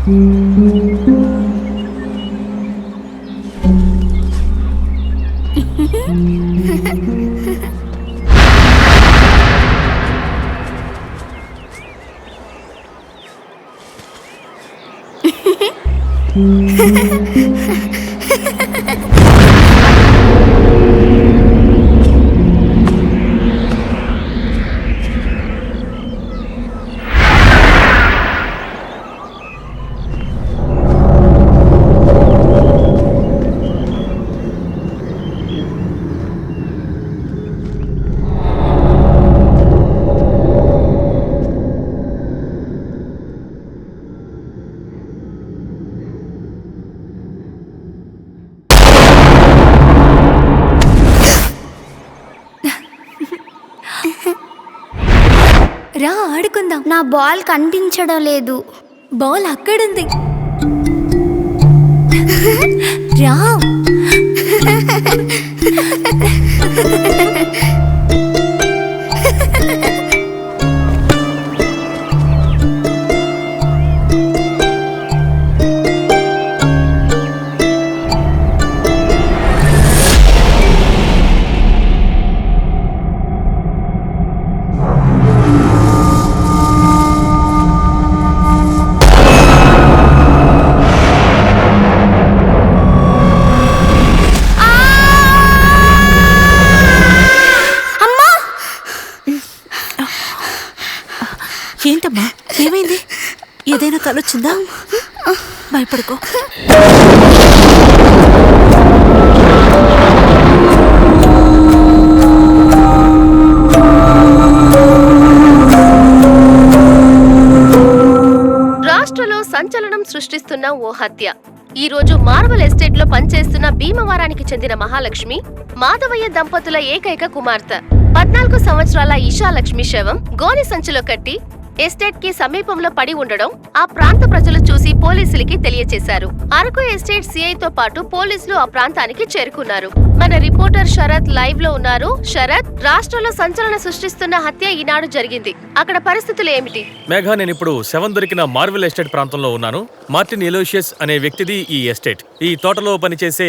రా ఆడుకుందాం. నా బాల్ కనిపించడం లేదు. బాల్ అక్కడుంది. రా. ఏంటమ్మా, ఏమైంది? ఏదైనా కలొచ్చిందా? భయపడుకో. రాష్ట్రంలో సంచలనం సృష్టిస్తున్న ఓ హత్య. ఈ రోజు మార్వల్ ఎస్టేట్ లో పనిచేస్తున్న భీమవరానికి చెందిన మహాలక్ష్మి, మాధవయ్య దంపతుల ఏకైక కుమార్తె 14 సంవత్సరాల ఇషాలక్ష్మి శవం గోని సంచిలో కట్టి ఎస్టేట్ కి సమీపంలో పడి ఉండడం ఆ ప్రాంత ప్రజలు చూసి పోలీసులకి తెలియజేశారు. అరకు ఎస్టేట్ సిఐతో పాటు పోలీసులు ఆ ప్రాంతానికి చేరుకున్నారు. మన రిపోర్టర్ శరత్ లైవ్ లో ఉన్నారు. శరత్, రాష్ట్రంలో సంచలన సృష్టిస్తున్న హత్య ఈనాడు జరిగింది. అక్కడ పరిస్థితులు ఏమిటి? మేఘా, నేను ఇప్పుడు శవం దొరికిన మార్వెల్ ఎస్టేట్ ప్రాంతంలో ఉన్నాను. మార్టిన్ ఎలోషియస్ అనే వ్యక్తిది ఈ ఎస్టేట్. ఈ తోటలో పనిచేసే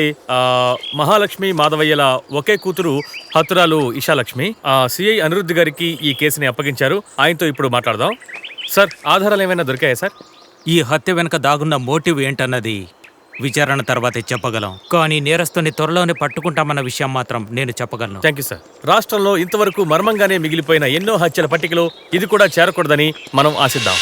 మహాలక్ష్మి, మాధవయ్యల ఒకే కూతురు హతురాలు ఇషాలక్ష్మి. సిఐ అనిరుద్ధ్ గారికి ఈ కేసుని అప్పగించారు. ఆయనతో ఇప్పుడు మాట్లాడదాం. సార్, ఆధారాలు ఏమైనా దొరికాయా సార్? ఈ హత్య వెనుక దాగున్న మోటివ్ ఏంటన్నది విచారణ తర్వాతే చెప్పగలం. కానీ నేరస్తుని త్వరలోనే పట్టుకుంటామన్న విషయం మాత్రం నేను చెప్పగలను. Thank you sir. రాష్ట్రంలో ఇంతవరకు మర్మంగానే మిగిలిపోయిన ఎన్నో హత్యల పట్టికలో ఇది కూడా చేరకూడదని మనం ఆశిద్దాం.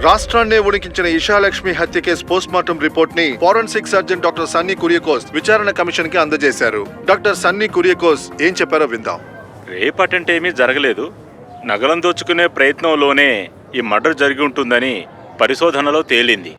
రాష్ట్రాన్ని ఉడికించిన ఇషాలక్ష్మి హత్య కేసు పోస్ట్ మార్టం రిపోర్ట్ ని forensic surgeon doctor Sunny Kuriakose విచారణ కమిషన్ కి అందజేశారు. డాక్టర్ సన్నీ కురియకోస్ ఏం చెప్పారో విందాం. రేప్ అటెంప్ట్ ఏమీ జరగలేదు. నగలం దోచుకునే ప్రయత్నంలోనే ఈ మర్డర్ జరిగి ఉంటుందని పరిశోధనలో తేలింది.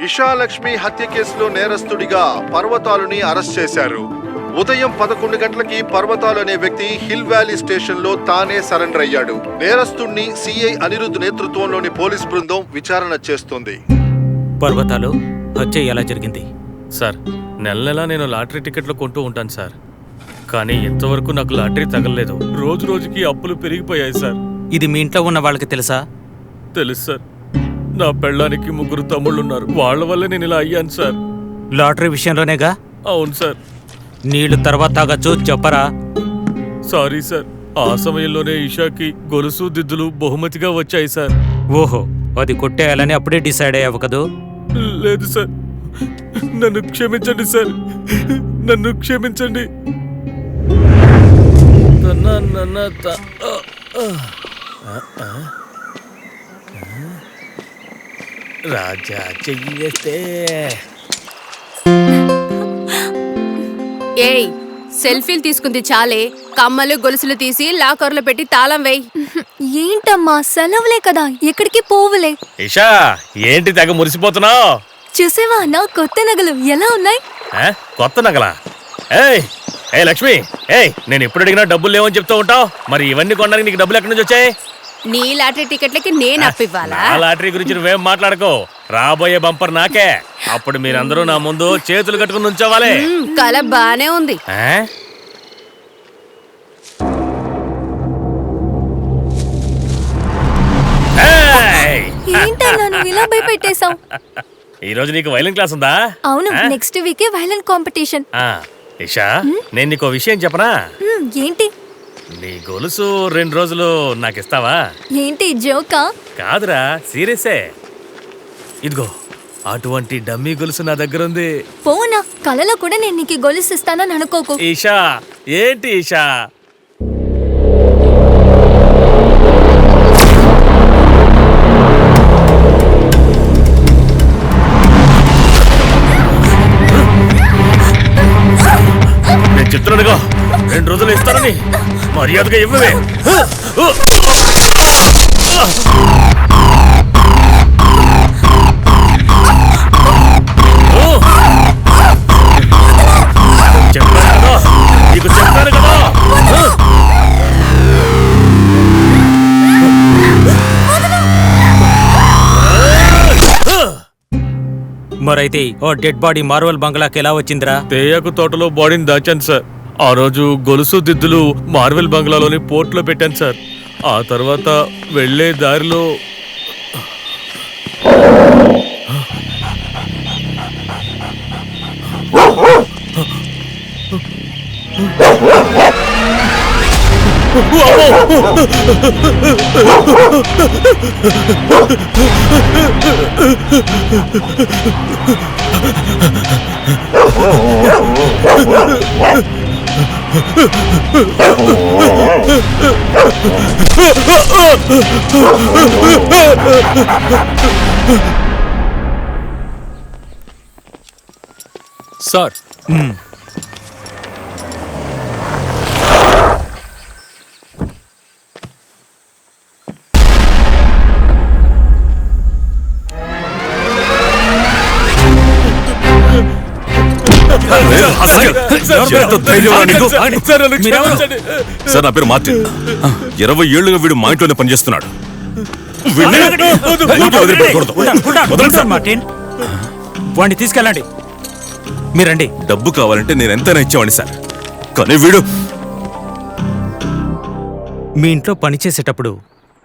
ఇషాలక్ష్మి హత్య కేసులో నేరస్తుడిగా పర్వతాలుని అరెస్ట్ చేశారు. ఉదయం 11 గంటలకి పర్వతాలు అనే వ్యక్తి హిల్ వ్యాలీ స్టేషన్ లో తానే సరెండర్ అయ్యాడు. నేరస్తుడిని సిఐ అనిరుద్ధ్ నేతృత్వంలోని పోలీస్ బృందం విచారణ చేస్తోంది. పర్వతాలు హత్య ఎలా జరిగింది? సార్, నెల నెలా నేను లాటరీ టికెట్లు కొంటూ ఉంటాను సార్. కానీ ఇంతవరకు నాకు లాటరీ తగలలేదు. రోజు రోజుకి అప్పులు పెరిగిపోయాయి సార్. ఇది మీ ఇంట్లో ఉన్న వాళ్ళకి తెలుసా? తెలుసు సార్. నా పెళ్ళానికి 3 తమ్ముళ్ళున్నారు. వాళ్ళ వల్ల నేను ఇలా అయ్యాను సార్. లాటరీ విషయంలోనేగా? అవును సార్. నీళ్లు తర్వాత తాగచ్చు, చెప్పరా? Sorry sir. ఆ సమయంలోనే ఇషాకి గొలుసు దిద్దులు బహుమతిగా వచ్చాయి సార్. ఓహో, అది కొట్టేయాలని అప్పుడే డిసైడ్ అయ్యావు కదూ? లేదు సార్, నన్ను క్షమించండి సార్, నన్ను క్షమించండి. రాజా చెయ్యి వేస్తే ఏయ్, సెల్ఫీలు తీసుకుంది చాలే, కమ్మలు గొలుసులు తీసి లాకర్లో పెట్టి తాళం వేయ్. ఏంటమ్మా, సెలవులే కదా, ఎక్కడికి పోవులే. ఇషా, ఏంటి తెగ మురిసిపోతున్నావు? చూసేవా నా కొత్త నగలు ఎలా ఉన్నాయి? కొత్త నగలా? ఏయ్ ఏ లక్ష్మి, నేను ఎప్పుడు అడిగినా డబ్బులు లేవని చెప్తూ ఉంటావు. మరి ఇవన్నీ కొనడానికి నీకు డబ్బులు ఎక్కడి నుంచి వచ్చాయి? నీ లాటరీ టికెట్లకి నేను అప్పివ్వాలా? నా లాటరీ గురించి నువ్వేం మాట్లాడుకో. రాబోయే బంపర్ నాకే. అప్పుడు మీరందరూ నా ముందు చేతులు కట్టుకుని ఉంచోవాలి. కల బానే ఉంది. ఏంటన్నా నువ్వు ఇలా భయపెట్టేశావు? ఈ రోజు నీకు వైలిన్ క్లాస్ ఉందా? అవును, నెక్స్ట్ వీకే వైలిన్ కాంపిటీషన్. ఇషా, నేను నీకు విషయం చెప్పనా? ఏంటి? నీ గొలుసు 2 రోజులు నాకు ఇస్తావా? ఏంటి జోకా? కాదురా, సీరియసే. ఇదిగో అటువంటి డమ్మీ గొలుసు నా దగ్గర ఉంది. పోనా, కలలో కూడా నేను నీకు గొలుసు ఇస్తానని అనుకోకు. ఈషా, ఏంటి ఈషా? నేను చెప్తున్నానుగా 2 రోజులు ఇస్తానని. మర్యాదగా ఇవ్వవే. చెప్పాను కదా, నీకు చెప్పాను కదా. మరైతే ఓ డెడ్ బాడీ మార్వల్ బంగ్లాకి ఎలా వచ్చిందిరా? తేయాకు తోటలో బాడీని దాచాను సార్. ఆ రోజు గొలుసు దిద్దులు మార్వెల్ బంగ్లాలోని పోర్ట్లో పెట్టాను సార్. ఆ తర్వాత వెళ్లే దారిలో సార్, సార్, నా పేరు మార్టిన్. 20 ఏళ్లుగా వీడు మా ఇంట్లోనే పనిచేస్తున్నాడు. వాడిని తీసుకెళ్ళండి. మీరండి. డబ్బు కావాలంటే నేను ఎంతైనా ఇచ్చేవాడిని సార్, కానీ వీడు. మీ ఇంట్లో పనిచేసేటప్పుడు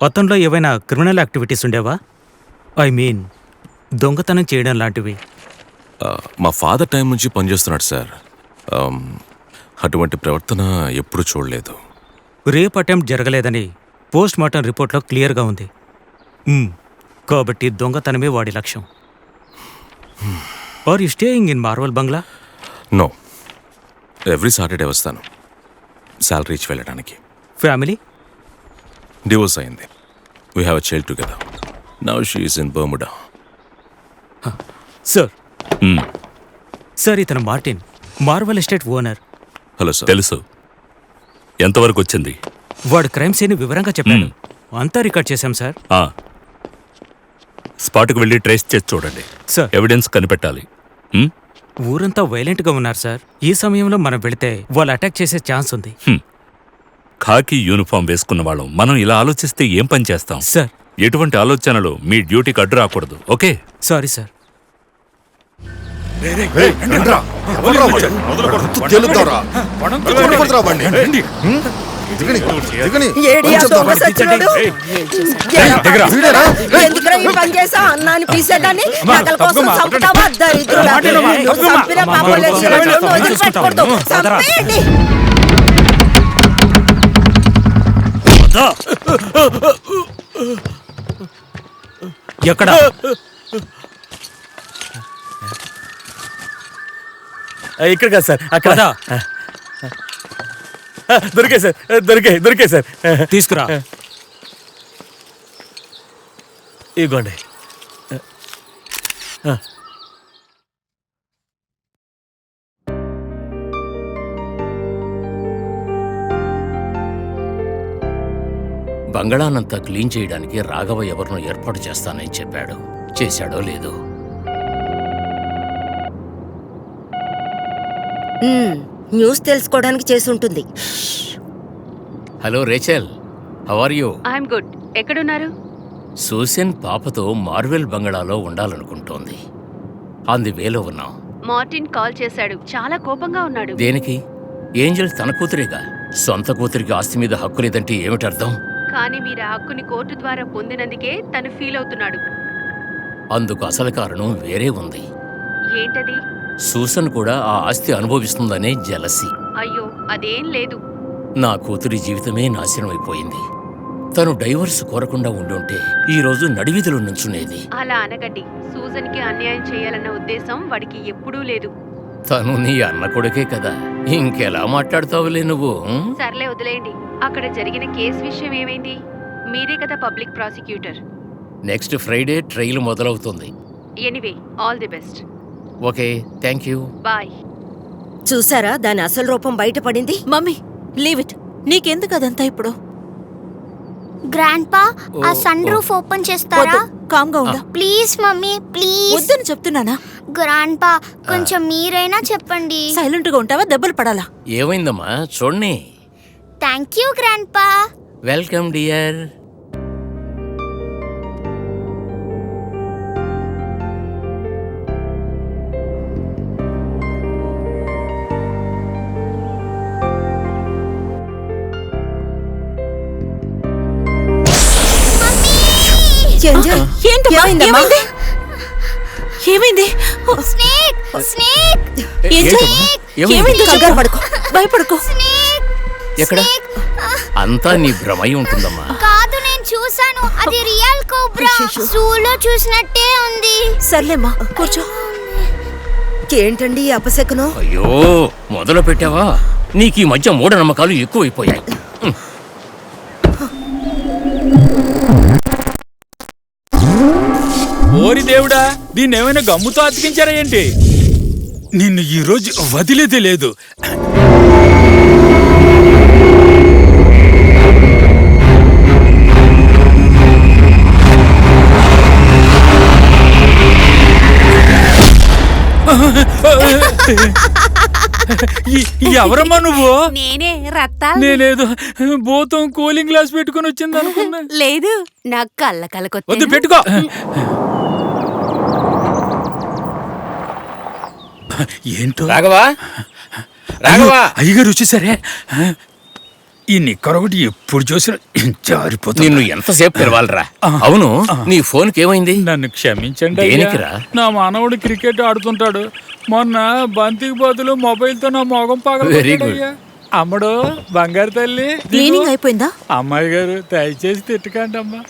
అతనిలో ఏవైనా క్రిమినల్ యాక్టివిటీస్ ఉండేవా? ఐ మీన్ దొంగతనం చేయడం లాంటివి? మా ఫాదర్ టైం నుంచి పనిచేస్తున్నాడు సార్. అటువంటి ప్రవర్తన ఎప్పుడు చూడలేదు. రేప్ అటెంప్ట్ జరగలేదని పోస్ట్ మార్టం రిపోర్ట్లో క్లియర్గా ఉంది. కాబట్టి దొంగతనమే వాడి లక్ష్యం. Are you staying in Marvel bungalow? No, every Saturday వస్తాను శాలరీ ఇచ్చి వెళ్ళడానికి. ఫ్యామిలీ? డివోర్స్ అయింది. We have a child together. Now she is in Bermuda. Sir, sir, ఇతను Martin, Marvel estate owner. Hello sir. తెలుసు. ఎంతవరకు వచ్చింది? వాడు క్రైమ్ సీన్ వివరంగా చెప్పాడు. అంతా రికార్డ్ చేశాం సార్. స్పాట్కి వెళ్ళి ట్రేస్ చేసి చూడండి. సార్. ఎవిడెన్స్ కనిపెట్టాలి. హ్మ్? ఊరంతా వైలెంట్ గా ఉన్నారు సార్. ఈ సమయంలో మనం వెళితే వాళ్ళు అటాక్ చేసే ఛాన్స్ ఉంది. ఖాకీ యూనిఫామ్ వేసుకున్న వాళ్ళం మనం ఇలా ఆలోచిస్తే ఏం పని చేస్తాం? సార్. ఎటువంటి ఆలోచనలు మీ డ్యూటీకి అడ్డు రాకూడదు. ఓకే? Sorry sir. ఎందుకురా ఈ పని చేసావు? అన్నాన్ని పీసేదాన్ని నగల కోసం చంపుతావా? దరిద్రుడా. నిన్ను చంపినా పాపం లేదు. ఈ రోజు నిన్ను వదిలిపెట్టకూడదు. చంపేయండి. ఎక్కడ? ఇక్కడ కాదు సార్, అక్కడ. పద. దొరికాయి సార్, దొరికాయి సార్. తీసుకురా. ఇదిగోండి. బంగళానంతా క్లీన్ చేయడానికి రాఘవ ఎవరినో ఏర్పాటు చేస్తానని చెప్పాడు. చేశాడో లేదో? న్యూస్ తెలుసుకోవడానికి చేసి ఉంటుంది. Hello Rachel, how are you? I'm good. ఎక్కడున్నారు? సూసెన్ పాపతో మార్వెల్ బంగళాలో ఉండాలనుకుంటోంది. అంది వేలో ఉన్నాం. మార్టిన్ కాల్ చేశాడు. చాలా కోపంగా ఉన్నాడు. దేనికి? ఏంజల్ తన కూతురేగా. సొంత కూతురికి ఆస్తి మీద హక్కు లేదంటే ఏమిటర్థం? కానీ మీరు ఆ హక్కుని కోర్టు ద్వారా పొందినందుకే తను ఫీల్ అవుతున్నాడు. అందుకు అసలు కారణం వేరే ఉంది. ఏంటది? సూసన్ కూడా ఆ ఆస్తి అనుభవిస్తుందనే జలసి. అయ్యో, అదేం లేదు. నా కూతురి జీవితమే నాశనం అయిపోయింది. తను డైవర్స్ కోరకుండా ఉండుంటే ఈ రోజు నడివీధిలో నుంచునేది. అలా అనగండి. సూజన్ కి అన్యాయం చేయాలన్న ఉద్దేశం వాడికి ఎప్పుడూ లేదు. తను నీ అన్న కొడుకే కదా, ఇంకెలా మాట్లాడతావులే నువ్వు. సర్లే, వదిలేయండి. అక్కడ జరిగిన కేసు విషయం ఏమైంది? మీరే కదా public prosecutor. Next Friday trial మొదలవుతుంది. Anyway, all the best. Okay, thank you. Bye. చూసారా, దాని అసలు రూపం బయటపడింది. Mummy leave it. నీకెందుకు అదంతా ఇప్పుడు? గ్రాండ్ పా, ఆ సన్ రూఫ్ ఓపెన్ చేస్తారా? కామ్గా ఉందా? Please mummy, please. వద్దని చెప్తున్నానా? గ్రాండ్ పా, కొంచెం మీరైనా చెప్పండి. సైలెంట్ గా ఉంటావా? దెబ్బలు పడాలా? ఏమైందమ్మా? చూడండి. Thank you grandpa. Welcome dear. ఏమైంది? Snake, snake. ఏమైంది? కంగారు పడుకో, భయపడుకో. ఎక్కడ? అంతా నీ భ్రమై ఉంటుందమ్మా. కాదు, నేను చూసాను. అది రియల్ కోబ్రా. జూలో చూసినట్టే ఉంది. సర్లేమ్మా, కూర్చో. ఏంటండి అపశకునం? అయ్యో, మొదలు పెట్టావా? నీకు ఈ మధ్య మూఢనమ్మకాలు ఎక్కువైపోయాయి. ఓరి దేవుడా, దీన్ని ఏమైనా గమ్ముతో అతికించారా ఏంటి? నిన్ను ఈరోజు వదిలేదే లేదు. ఎవరమ్మా నువ్వు? నేనే రక్తాలు. నేనేదో భూతం కూలింగ్ గ్లాస్ పెట్టుకుని వచ్చింది అనుకున్నా. లేదు, నాకు కళ్ళ కలకొత్త. వద్దు, పెట్టుకో. ఏంటో రాఘవా, రాఘవా. అయ్యగారు వచ్చేసరే. ఈ నిక్కర్ ఒకటి ఎప్పుడు చూసినా జారిపోతుంది. నిన్ను ఎంతసేపు పిలవాలరా? అవును, నీ ఫోన్కి ఏమైంది? నన్ను క్షమించండి. దేనికిరా? నా మానవుడు క్రికెట్ ఆడుతుంటాడు. మొన్న బంతికి బదులు మొబైల్తో నా మొగం Very good. పగలయ్యా. అమ్మడు, బంగారు తల్లి. క్లీనింగ్ అయిపోయిందా? అమ్మాయి గారు, దయచేసి తిట్టకండి అమ్మా.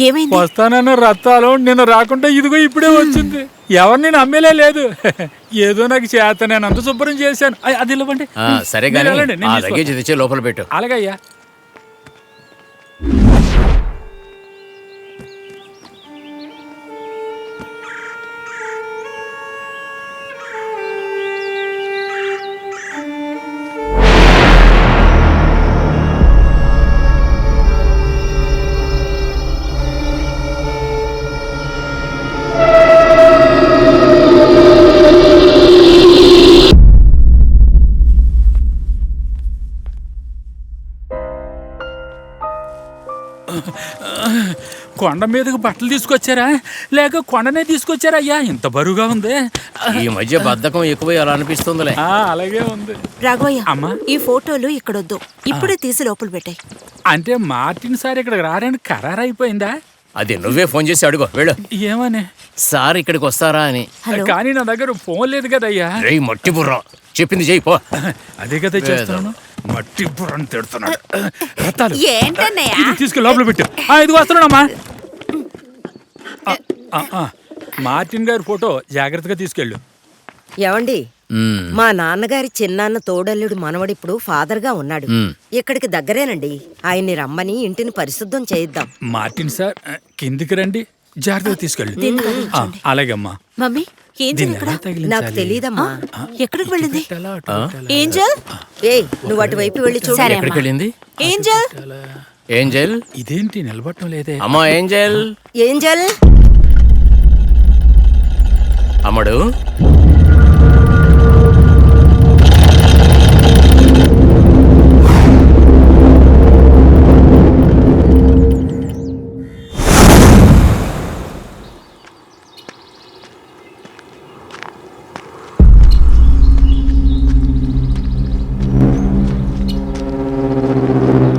ఏమైంది? వస్తానన్న రత్తాలు నిన్న రాకుండా ఇదిగో ఇప్పుడే వచ్చింది. ఎవరిని నమ్మేలే లేదు. ఏదో నాకు చేత, నేను అంత శుభ్రం చేశాను. అది ఇవ్వండి. సరే మీరు గానీ వెళ్ళండి, నేను ఆ తీసుకొస్తాను. లగేజ్ తెచ్చే లోపల పెట్టు. అలాగయ్యా. కొండ మీదకి బట్టలు తీసుకొచ్చారా లేక కొండనే తీసుకొచ్చారా అయ్యా? ఇంత బరువుగా ఉంది. ఈ మధ్య బద్ధకం ఎక్కువ అలా అనిపిస్తుందిలే. అలాగే ఉంది. రాఘవయ్య, అమ్మా, ఈ ఫోటోలు ఇక్కడొద్దు, ఇప్పుడే తీసి లోపల పెట్టాయి. అంటే మార్టిన్ సార్ ఇక్కడికి రారని ఖరారైపోయిందా? అది నువ్వే ఫోన్ చేసి అడుగు, వెళ్ళు. ఏమని? సార్ ఇక్కడికి వస్తారా అని. కానీ నా దగ్గర ఫోన్ లేదు కదయ్యా. రేయ్ మట్టి బుర్రం, చెప్పింది చెయ్యి పో. అదే కదా చేస్తాను. మట్టి బుర్రని తిడుతున్నాడు. రత్తాలు ఏంటన్నయ్య? ఇది తీసుకెళ్ళి లోపల పెట్టు. ఇదిగో వస్తున్నాడమ్మా. మార్టిన్ గారి ఫోటో జాగ్రత్తగా తీసుకెళ్ళు. ఏమండి, మా నాన్నగారి చిన్నాన్న తోడల్లుడు మనవడు ఇప్పుడు ఫాదర్ గా ఉన్నాడు. ఇక్కడికి దగ్గరేనండి. ఆయన్ని రమ్మని ఇంటిని పరిశుద్ధం చేయిద్దాం. మార్టిన్ సార్ కిందికి రండి, జాగ్రత్తగా తీసుకెళ్ళు. అలాగేమ్మా. మమ్మీ, ఏంజల్ ఎక్కడ? నాకు తెలియదమ్మా. ఎక్కడికి వెళ్ళింది ఏంజల్? ఏయ్, నువ్వు అటువైపు వెళ్ళి చూడు. ఎక్కడికి వెళ్ళింది ఏంజల్? ఏంజల్, ఇదేంటి నిలబడటం లేదే? అమ్మా ఏంజల్. ఏంజల్ అమ్మడు,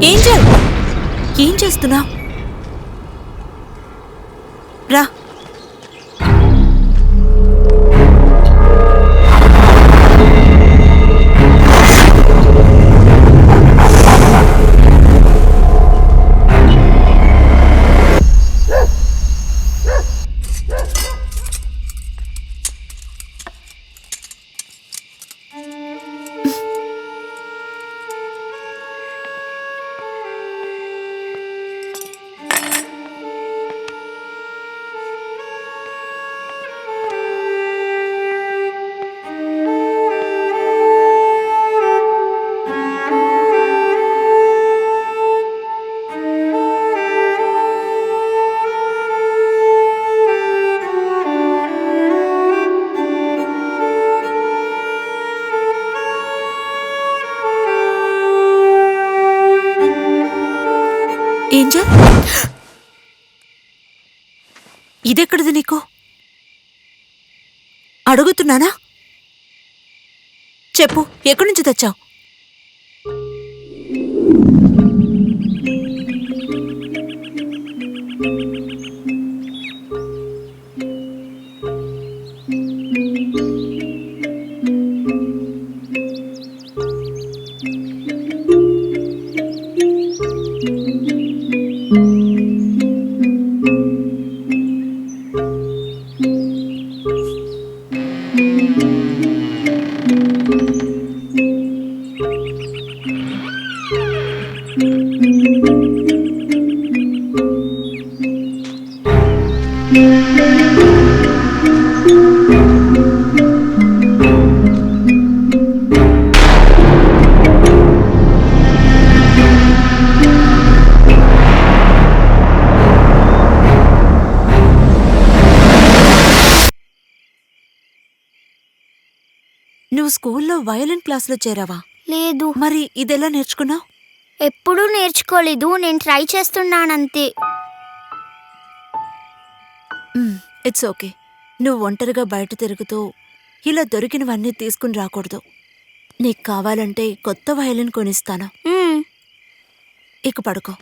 ఏంజల్, ఏం చేస్తున్నావు? రా. ఏంజల్, ఇదెక్కడిది నీకు? అడుగుతున్నానా? చెప్పు, ఎక్కడి నుంచి తెచ్చావు? నువ్వు స్కూల్లో వయలిన్ క్లాస్లో చేరావా? లేదు. మరి ఇదెలా నేర్చుకున్నావు? ఎప్పుడూ నేర్చుకోలేదు, నేను ట్రై చేస్తున్నానంతే. It's okay. నువ్వు ఒంటరిగా బయట తిరుగుతూ ఇలా దొరికినవన్నీ తీసుకుని రాకూడదు. నీకు కావాలంటే కొత్త వయలిన్ కొనిస్తాను. ఇక పడుకో.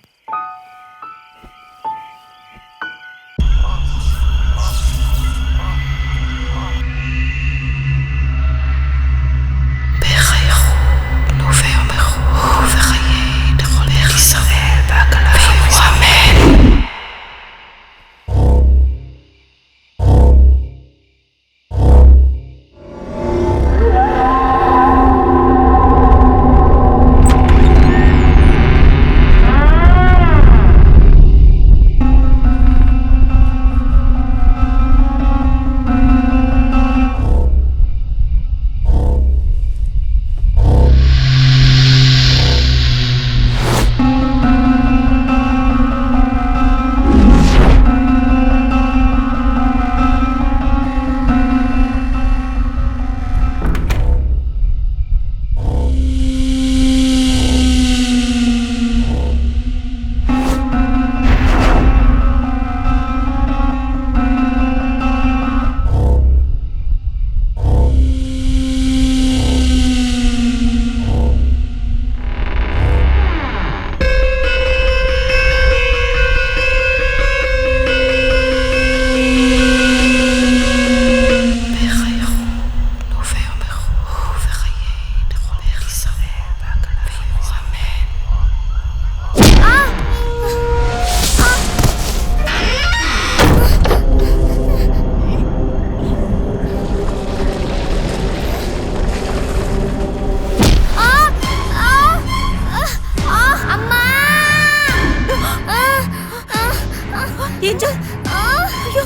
ఏంజల్ అయ్యో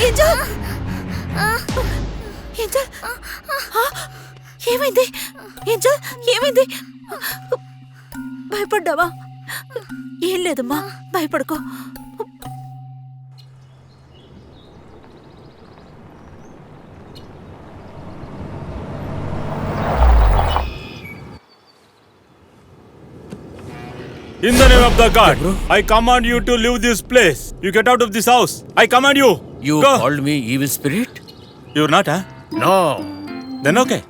ఏంజల్ ఏంజల్ ఏమైంది ఏంజల్ ఏమైంది భయపడ్డావా ఏం లేదమ్మా భయపడుకో In the name of the God, I command you to leave this place. You get out of this house. I command you. You Go. called me evil spirit? You're not, huh? No. Then okay.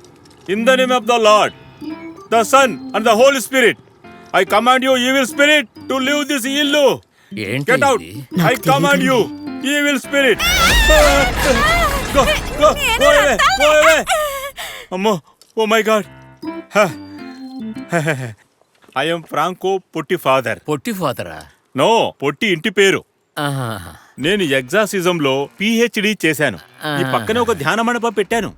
In the name of the Lord, the Son, and the Holy Spirit, I command you, evil spirit, to leave this illu. Get out. I command you, evil spirit. Go, go, go away, go away. Ammo, oh my God. I am Franco Potti father. Potti ఫాదరా? No, పొట్టి ఇంటి పేరు. నేను ఎగ్జాసిజం లో PhD చేశాను. ఈ పక్కనే ఒక ధ్యాన మండపం పెట్టాను.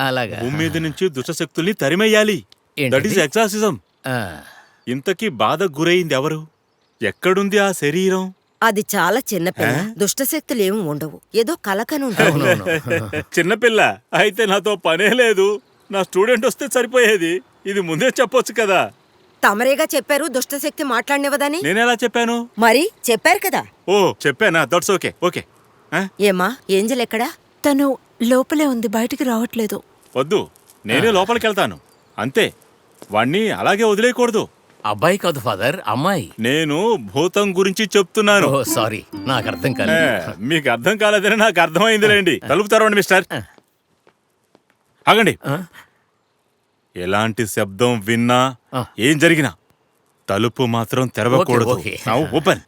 అలాగా? భూమి మీద నుంచి దుష్టశక్తుల్ని తరిమేయాలి. That is ఎగ్జాసిజం. ఇంతకీ బాధకు గురైంది ఎవరు? ఎక్కడుంది ఆ శరీరం? అది చాలా చిన్నపిల్ల. దుష్టశక్తులేమి ఉండవు. ఏదో కలకనుంటావు. చిన్నపిల్ల అయితే నాతో పనే లేదు. నా స్టూడెంట్ వస్తే సరిపోయేది. ఇది ముందే చెప్పొచ్చు కదా. తమరేగా చెప్పారు దుష్టశక్తి మాట్లాడినవదని. నేనెలా చెప్పాను? మరి చెప్పారు కదా. ఓ చెప్పానా? That's okay. ఓకే. ఏమా ఏంజల్ ఎక్కడా? తను లోపలే ఉంది, బయటికి రావట్లేదు. వద్దు, నేనే లోపలికి వెళ్తాను. అంతే. వాణ్ణి అలాగే వదిలేయకూడదు. అబ్బాయి కాదు ఫాదర్, అమ్మాయి. నేను భూతం గురించి చెప్తున్నాను. సారీ, నాకు అర్థం కాలేదు. మీకు అర్థం కాలేదని నాకు అర్థమైందిలేండి. తలుపు తెరవండి మిస్టర్. ఆగండి. ఎలాంటి శబ్దం విన్నా, ఏం జరిగినా తలుపు మాత్రం తెరవకూడదు. Now open.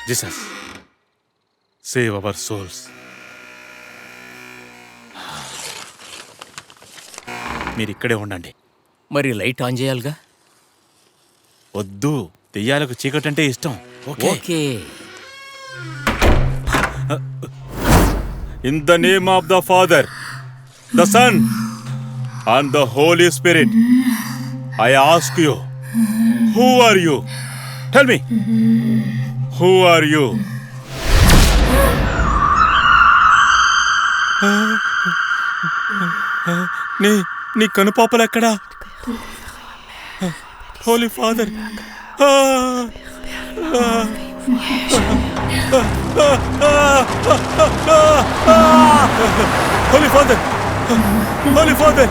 Jesus save our souls. మీరు ఇక్కడే ఉండండి. మరి లైట్ ఆన్ చేయాలిగా? వద్దు, దెయ్యాలకు చీకటంటే ఇష్టం. Okay. In the name of the father, the son and the Holy Spirit, I ask you, who are you? Tell me, who are you? నీ కనుపాపలెక్కడా? Holy Father. Holy Father. Holy Father!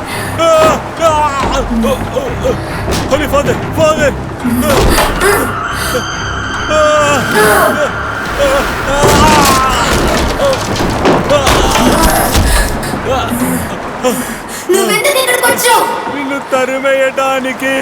Holy Father! Father! నువ్వెందుకు ఇక్కడికి వచ్చావు? నిన్ను తరిమేయడానికి.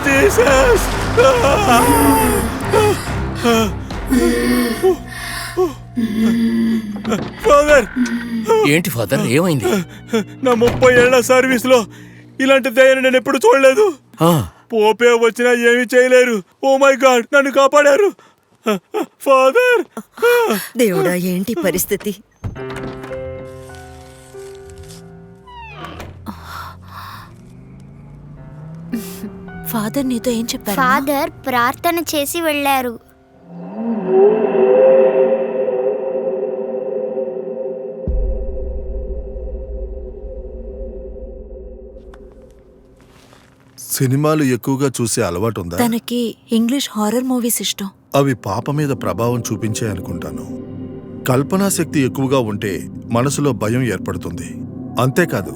Jesus! Father! ఏంటి father, ఏమైంది? నా 30 ఏళ్ల service లో ఇలాంటి దయ్యాన్ని నేను ఎప్పుడు చూడలేదు. పోపే వచ్చినా ఏమీ చేయలేరు. ఓ మై గాడ్, నన్ను కాపాడారు. ఫాదర్! దేవుడా, ఏంటి పరిస్థితి? ఫాదర్ నీతో ఏం చెప్పారు? ఫాదర్ ప్రార్థన చేసి వెళ్ళారు. సినిమాలు ఎక్కువగా చూసే అలవాటు ఉందా? తనకి ఇంగ్లీష్ హారర్ మూవీస్ ఇష్టం. అవి పాప మీద ప్రభావం చూపించే అనుకుంటాను. కల్పనా శక్తి ఎక్కువగా ఉంటే మనసులో భయం ఏర్పడుతుంది. అంతేకాదు,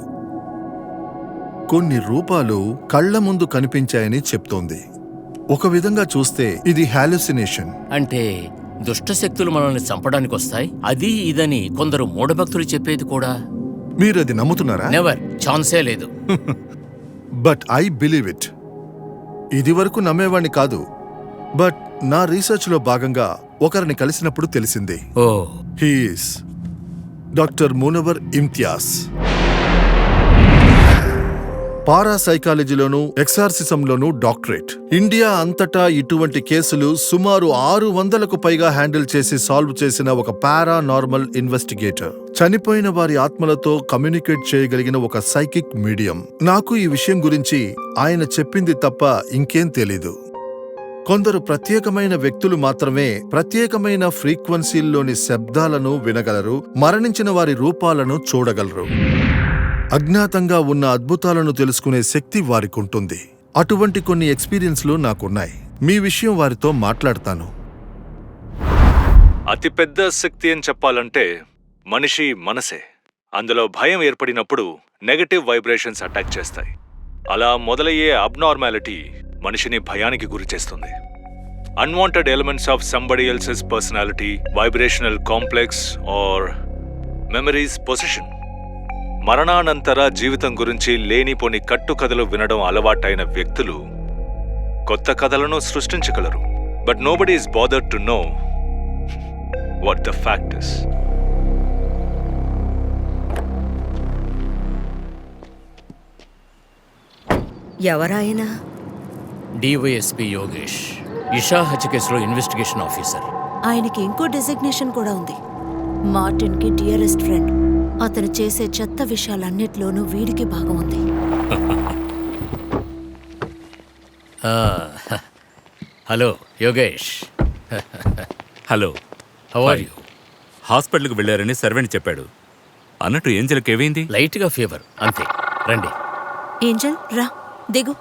కొన్ని రూపాలు కళ్ళ ముందు కనిపించాయని చెప్తోంది. ఒక విధంగా చూస్తే ఇది హాలుసినేషన్. అంటే దుష్టశక్తులు మనల్ని చంపడానికి వస్తాయి, అది ఇదని కొందరు మూఢభక్తులు చెప్పేది కూడా. మీరది నమ్ముతున్నారా? నెవర్, ఛాన్సే లేదు. But I believe it. ఇది వరకు నమ్మేవాణ్ణి కాదు, బట్ నా రీసెర్చ్ లో భాగంగా ఒకరిని కలిసినప్పుడు తెలిసింది. He is doctor Munawar Imtiaz. పారాసైకాలజీలోనూ ఎక్సార్సిజంలోనూ డాక్టరేట్. ఇండియా అంతటా ఇటువంటి కేసులు సుమారు 600కు పైగా హ్యాండిల్ చేసి సాల్వ్ చేసిన ఒక పారానార్మల్ ఇన్వెస్టిగేటర్. చనిపోయిన వారి ఆత్మలతో కమ్యూనికేట్ చేయగలిగిన ఒక సైకిక్ మీడియం. నాకు ఈ విషయం గురించి ఆయన చెప్పింది తప్ప ఇంకేం తెలీదు. కొందరు ప్రత్యేకమైన వ్యక్తులు మాత్రమే ప్రత్యేకమైన ఫ్రీక్వెన్సీల్లోని శబ్దాలను వినగలరు, మరణించిన వారి రూపాలను చూడగలరు. అజ్ఞాతంగా ఉన్న అద్భుతాలను తెలుసుకునే శక్తి వారికుంటుంది. అటువంటి కొన్ని ఎక్స్పీరియన్స్లు నాకున్నాయి. మీ విషయం వారితో మాట్లాడతాను. అతిపెద్ద శక్తి అని చెప్పాలంటే మనిషి మనసే. అందులో భయం ఏర్పడినప్పుడు నెగటివ్ వైబ్రేషన్స్ అటాక్ చేస్తాయి. అలా మొదలయ్యే అబ్నార్మాలిటీ మనిషిని భయానికి గురిచేస్తుంది. Unwanted elements of somebody else's personality, vibrational complex or memories possession. మరణానంతర జీవితం గురించి లేనిపోని కట్టుకథలు వినడం అలవాటైన వ్యక్తులు కొత్త కథలను సృష్టించగలరు. But nobody is bothered to know what the fact is. ఎవరాయనా? డివైఎస్పీ యోగేష్, ఇషా హత్య కేసులో ఇన్వెస్టిగేషన్ ఆఫీసర్. ఆయనకి ఇంకో డెసిగ్నేషన్ కూడా ఉంది. మార్టిన్ కి డియరెస్ట్ ఫ్రెండ్. అతను చేసే చెత్త విషయాలన్నిట్లోనూ వీడికి భాగం ఉంది. Hello Yogesh. Hello, how are you? హాస్పిటల్కి వెళ్ళారని సర్వెంట్ చెప్పాడు. అన్నట్టు ఏంజల్కి ఏమైంది? లైట్గా ఫీవర్ అంతే. రండి. ఏంజల్ రా, దిగు.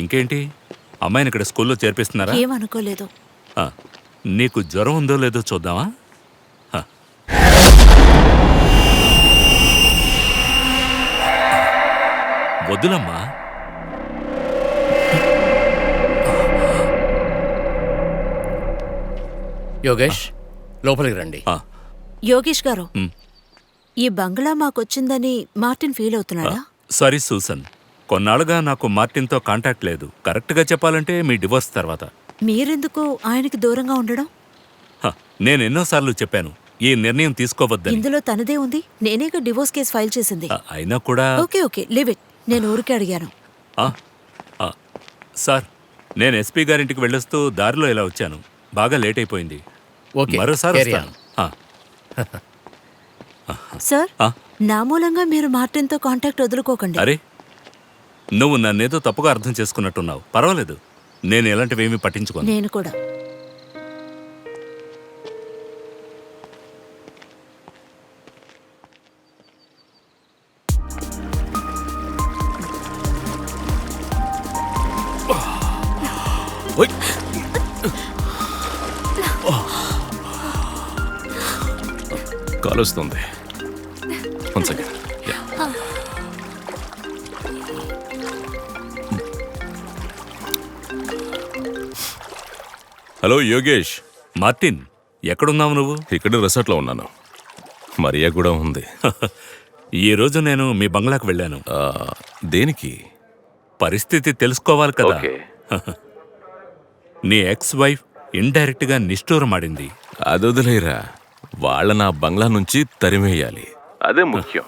ఇంకేంటి, అమ్మాయిని ఇక్కడ స్కూల్లో చేర్పిస్తున్నారా? ఏమనుకోలేదు. నీకు జ్వరం ఉందో లేదో చూద్దామా? వద్దులమ్మా. యోగేష్ లోపలికి రండి. యోగేష్ గారు, ఈ బంగ్లా మాకొచ్చిందని మార్టిన్ ఫీల్ అవుతున్నాడా? సారీ సూసన్, కొన్నాళ్ళుగా నాకు మార్టిన్తో కాంటాక్ట్ లేదు. కరెక్ట్గా చెప్పాలంటే మీ డివోర్స్ తర్వాత. మీరెందుకు ఆయనకి దూరంగా ఉండడం? నేను ఎన్నోసార్లు చెప్పాను ఈ నిర్ణయం తీసుకోవద్దని. ఇందులో తనదే ఉంది. నేనేగా డివోర్స్ కేసు ఫైల్ చేసింది. అయినా కూడా ఓకే ఓకే, లీవ్ ఇట్. నేను ఊరికే అడిగాను. సార్, నేను ఎస్పీ గారింటికి వెళ్ళొస్తూ దారిలో ఇలా వచ్చాను. బాగా లేట్ అయిపోయింది. మరోసారి వస్తాను. సార్, నా మూలంగా మీరు మార్టిన్తో కాంటాక్ట్ వదులుకోకండి. అరే, నువ్వు నన్నేదో తప్పుగా అర్థం చేసుకున్నట్టున్నావు. పర్వాలేదు, నేను ఎలాంటివేమీ పట్టించుకోను. నేను కూడా. కాలుస్తుంది. హలో యోగేష్. మార్టిన్, ఎక్కడున్నావు నువ్వు? ఇక్కడ రిసార్ట్లో ఉన్నాను. మరియా కూడా ఉంది. ఈ రోజు నేను మీ బంగ్లాకు వెళ్ళాను. దేనికి? పరిస్థితి తెలుసుకోవాలి కదా. నీ ఎక్స్ వైఫ్ ఇండైరెక్ట్ గా నిష్ఠూరమాడింది. అదొదిలేరా, వాళ్ళ నా బంగ్లా నుంచి తరిమేయాలి. అదే ముఖ్యం.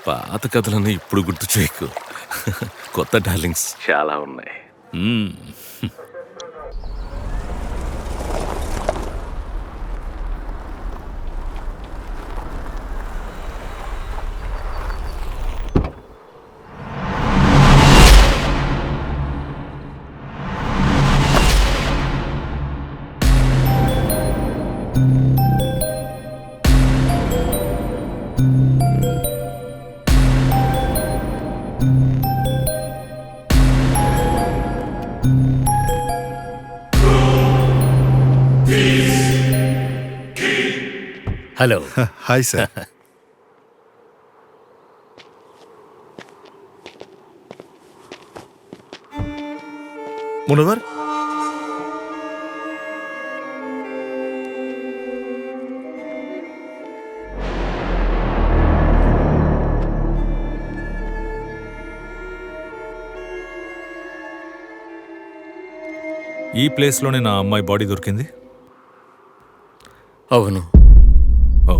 పాత కథలను ఇప్పుడు గుర్తు చేయకు. కొత్త డార్లింగ్స్ చాలా ఉన్నాయి. హలో. Hi sir. మునవర్, ఈ ప్లేస్లోనే నా అమ్మాయి బాడీ దొరికింది. అవును. ఓ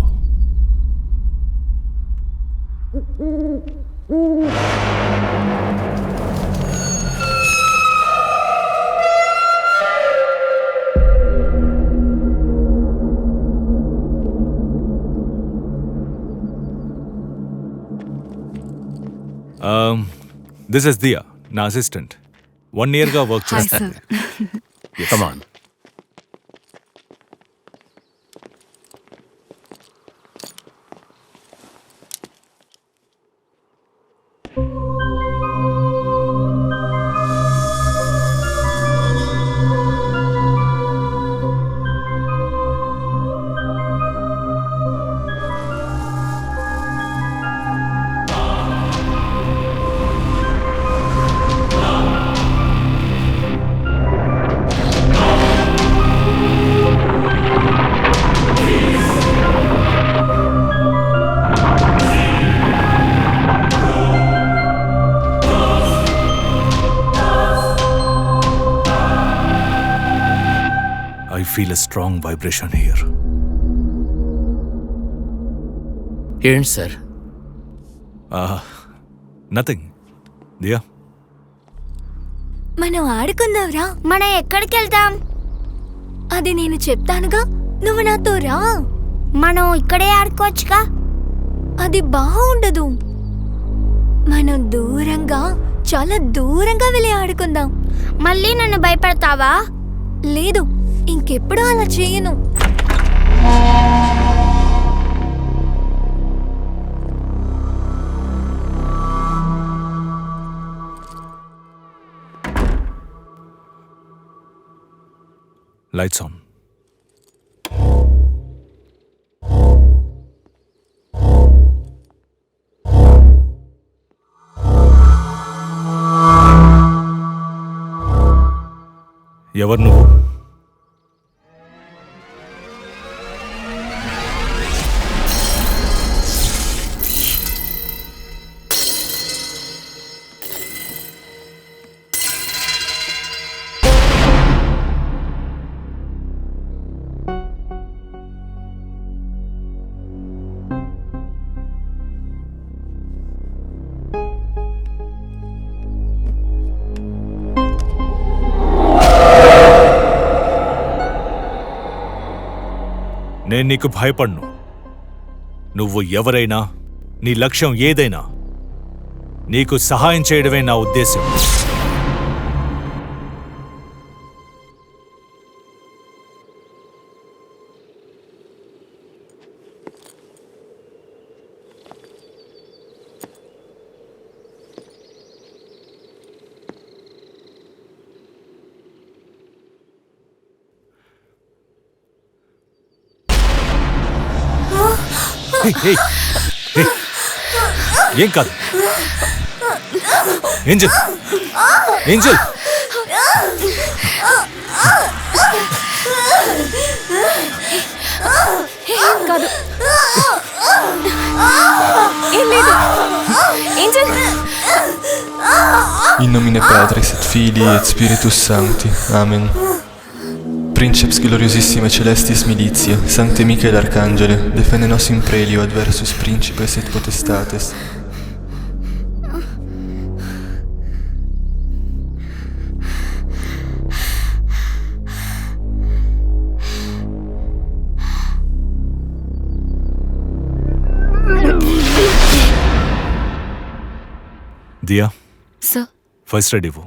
దిస్ ఇస్ దియా, నా అసిస్టెంట్. 1 yearగా వర్క్ చేస్తాను. కమాన్. I feel a strong vibration here. ఏంటి సార్? నథింగ్. దియా, మనం ఆడుకుందాంరా. మనం ఎక్కడికి వెళ్తాం? అది నేను చెప్తానుగా, నువ్వు నాతో రా. మనం ఇక్కడే ఆడుకోవచ్చుగా. అది బాగుండదు. మనం దూరంగా, చాలా దూరంగా వెళ్ళి ఆడుకుందాం. మళ్ళీ నన్ను భయపడతావా? లేదు, ఇంకెప్పుడు అలా చేయను. Lights on. ఎవరు నువ్వు? నేను నీకు భయపడ్ను. నువ్వు ఎవరైనా, నీ లక్ష్యం ఏదైనా, నీకు సహాయం చేయడమే నా ఉద్దేశం. ఏం కాదు. ఏంజల్, ఏంజల్, ఏం కాదు. ఏం లేదు. Angel. In nomine Patris et Filii et Spiritus Sancti. Amen. Princeps gloriosissime celestis militiae, Sancte Michael Arcangele, defende nos in prelio adversus principes et potestates. Diya, sir. First aid ఇవ్వు.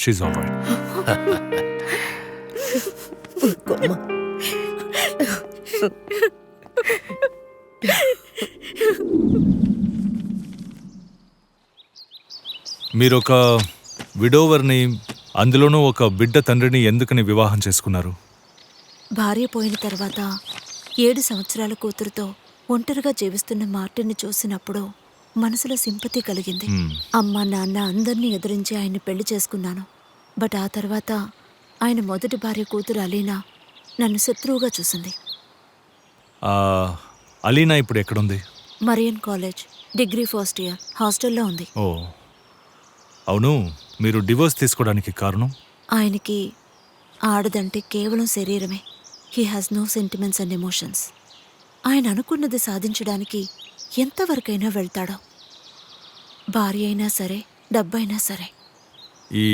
She's all right. మీరొక విడోవర్ని, అందులోనూ ఒక బిడ్డ తండ్రిని ఎందుకని వివాహం చేసుకున్నారు? భార్య పోయిన తర్వాత 7 సంవత్సరాల కూతురుతో ఒంటరిగా జీవిస్తున్న మార్టిన్ని చూసినప్పుడు మనసులో సింపతి కలిగింది. అమ్మ నాన్న అందరినీ ఎదిరించి ఆయన్ని పెళ్లి చేసుకున్నాను. బట్ ఆ తర్వాత ఆయన మొదటి భార్య కూతురు అలీనా నన్ను శత్రువుగా చూసింది. అలీనా ఇప్పుడు ఎక్కడుంది? Marrion college degree first year హాస్టల్లో ఉంది. ఓ అవును, మీరు డివోర్స్ తీసుకోవడానికి కారణం? ఆయనకి ఆడదంటే కేవలం శరీరమే. He has no sentiments and emotions. ఆయన అనుకున్నది సాధించడానికి ఎంతవరకైనా వెళ్తాడో. భార్య అయినా సరే, డబ్బైనా సరే. ఈ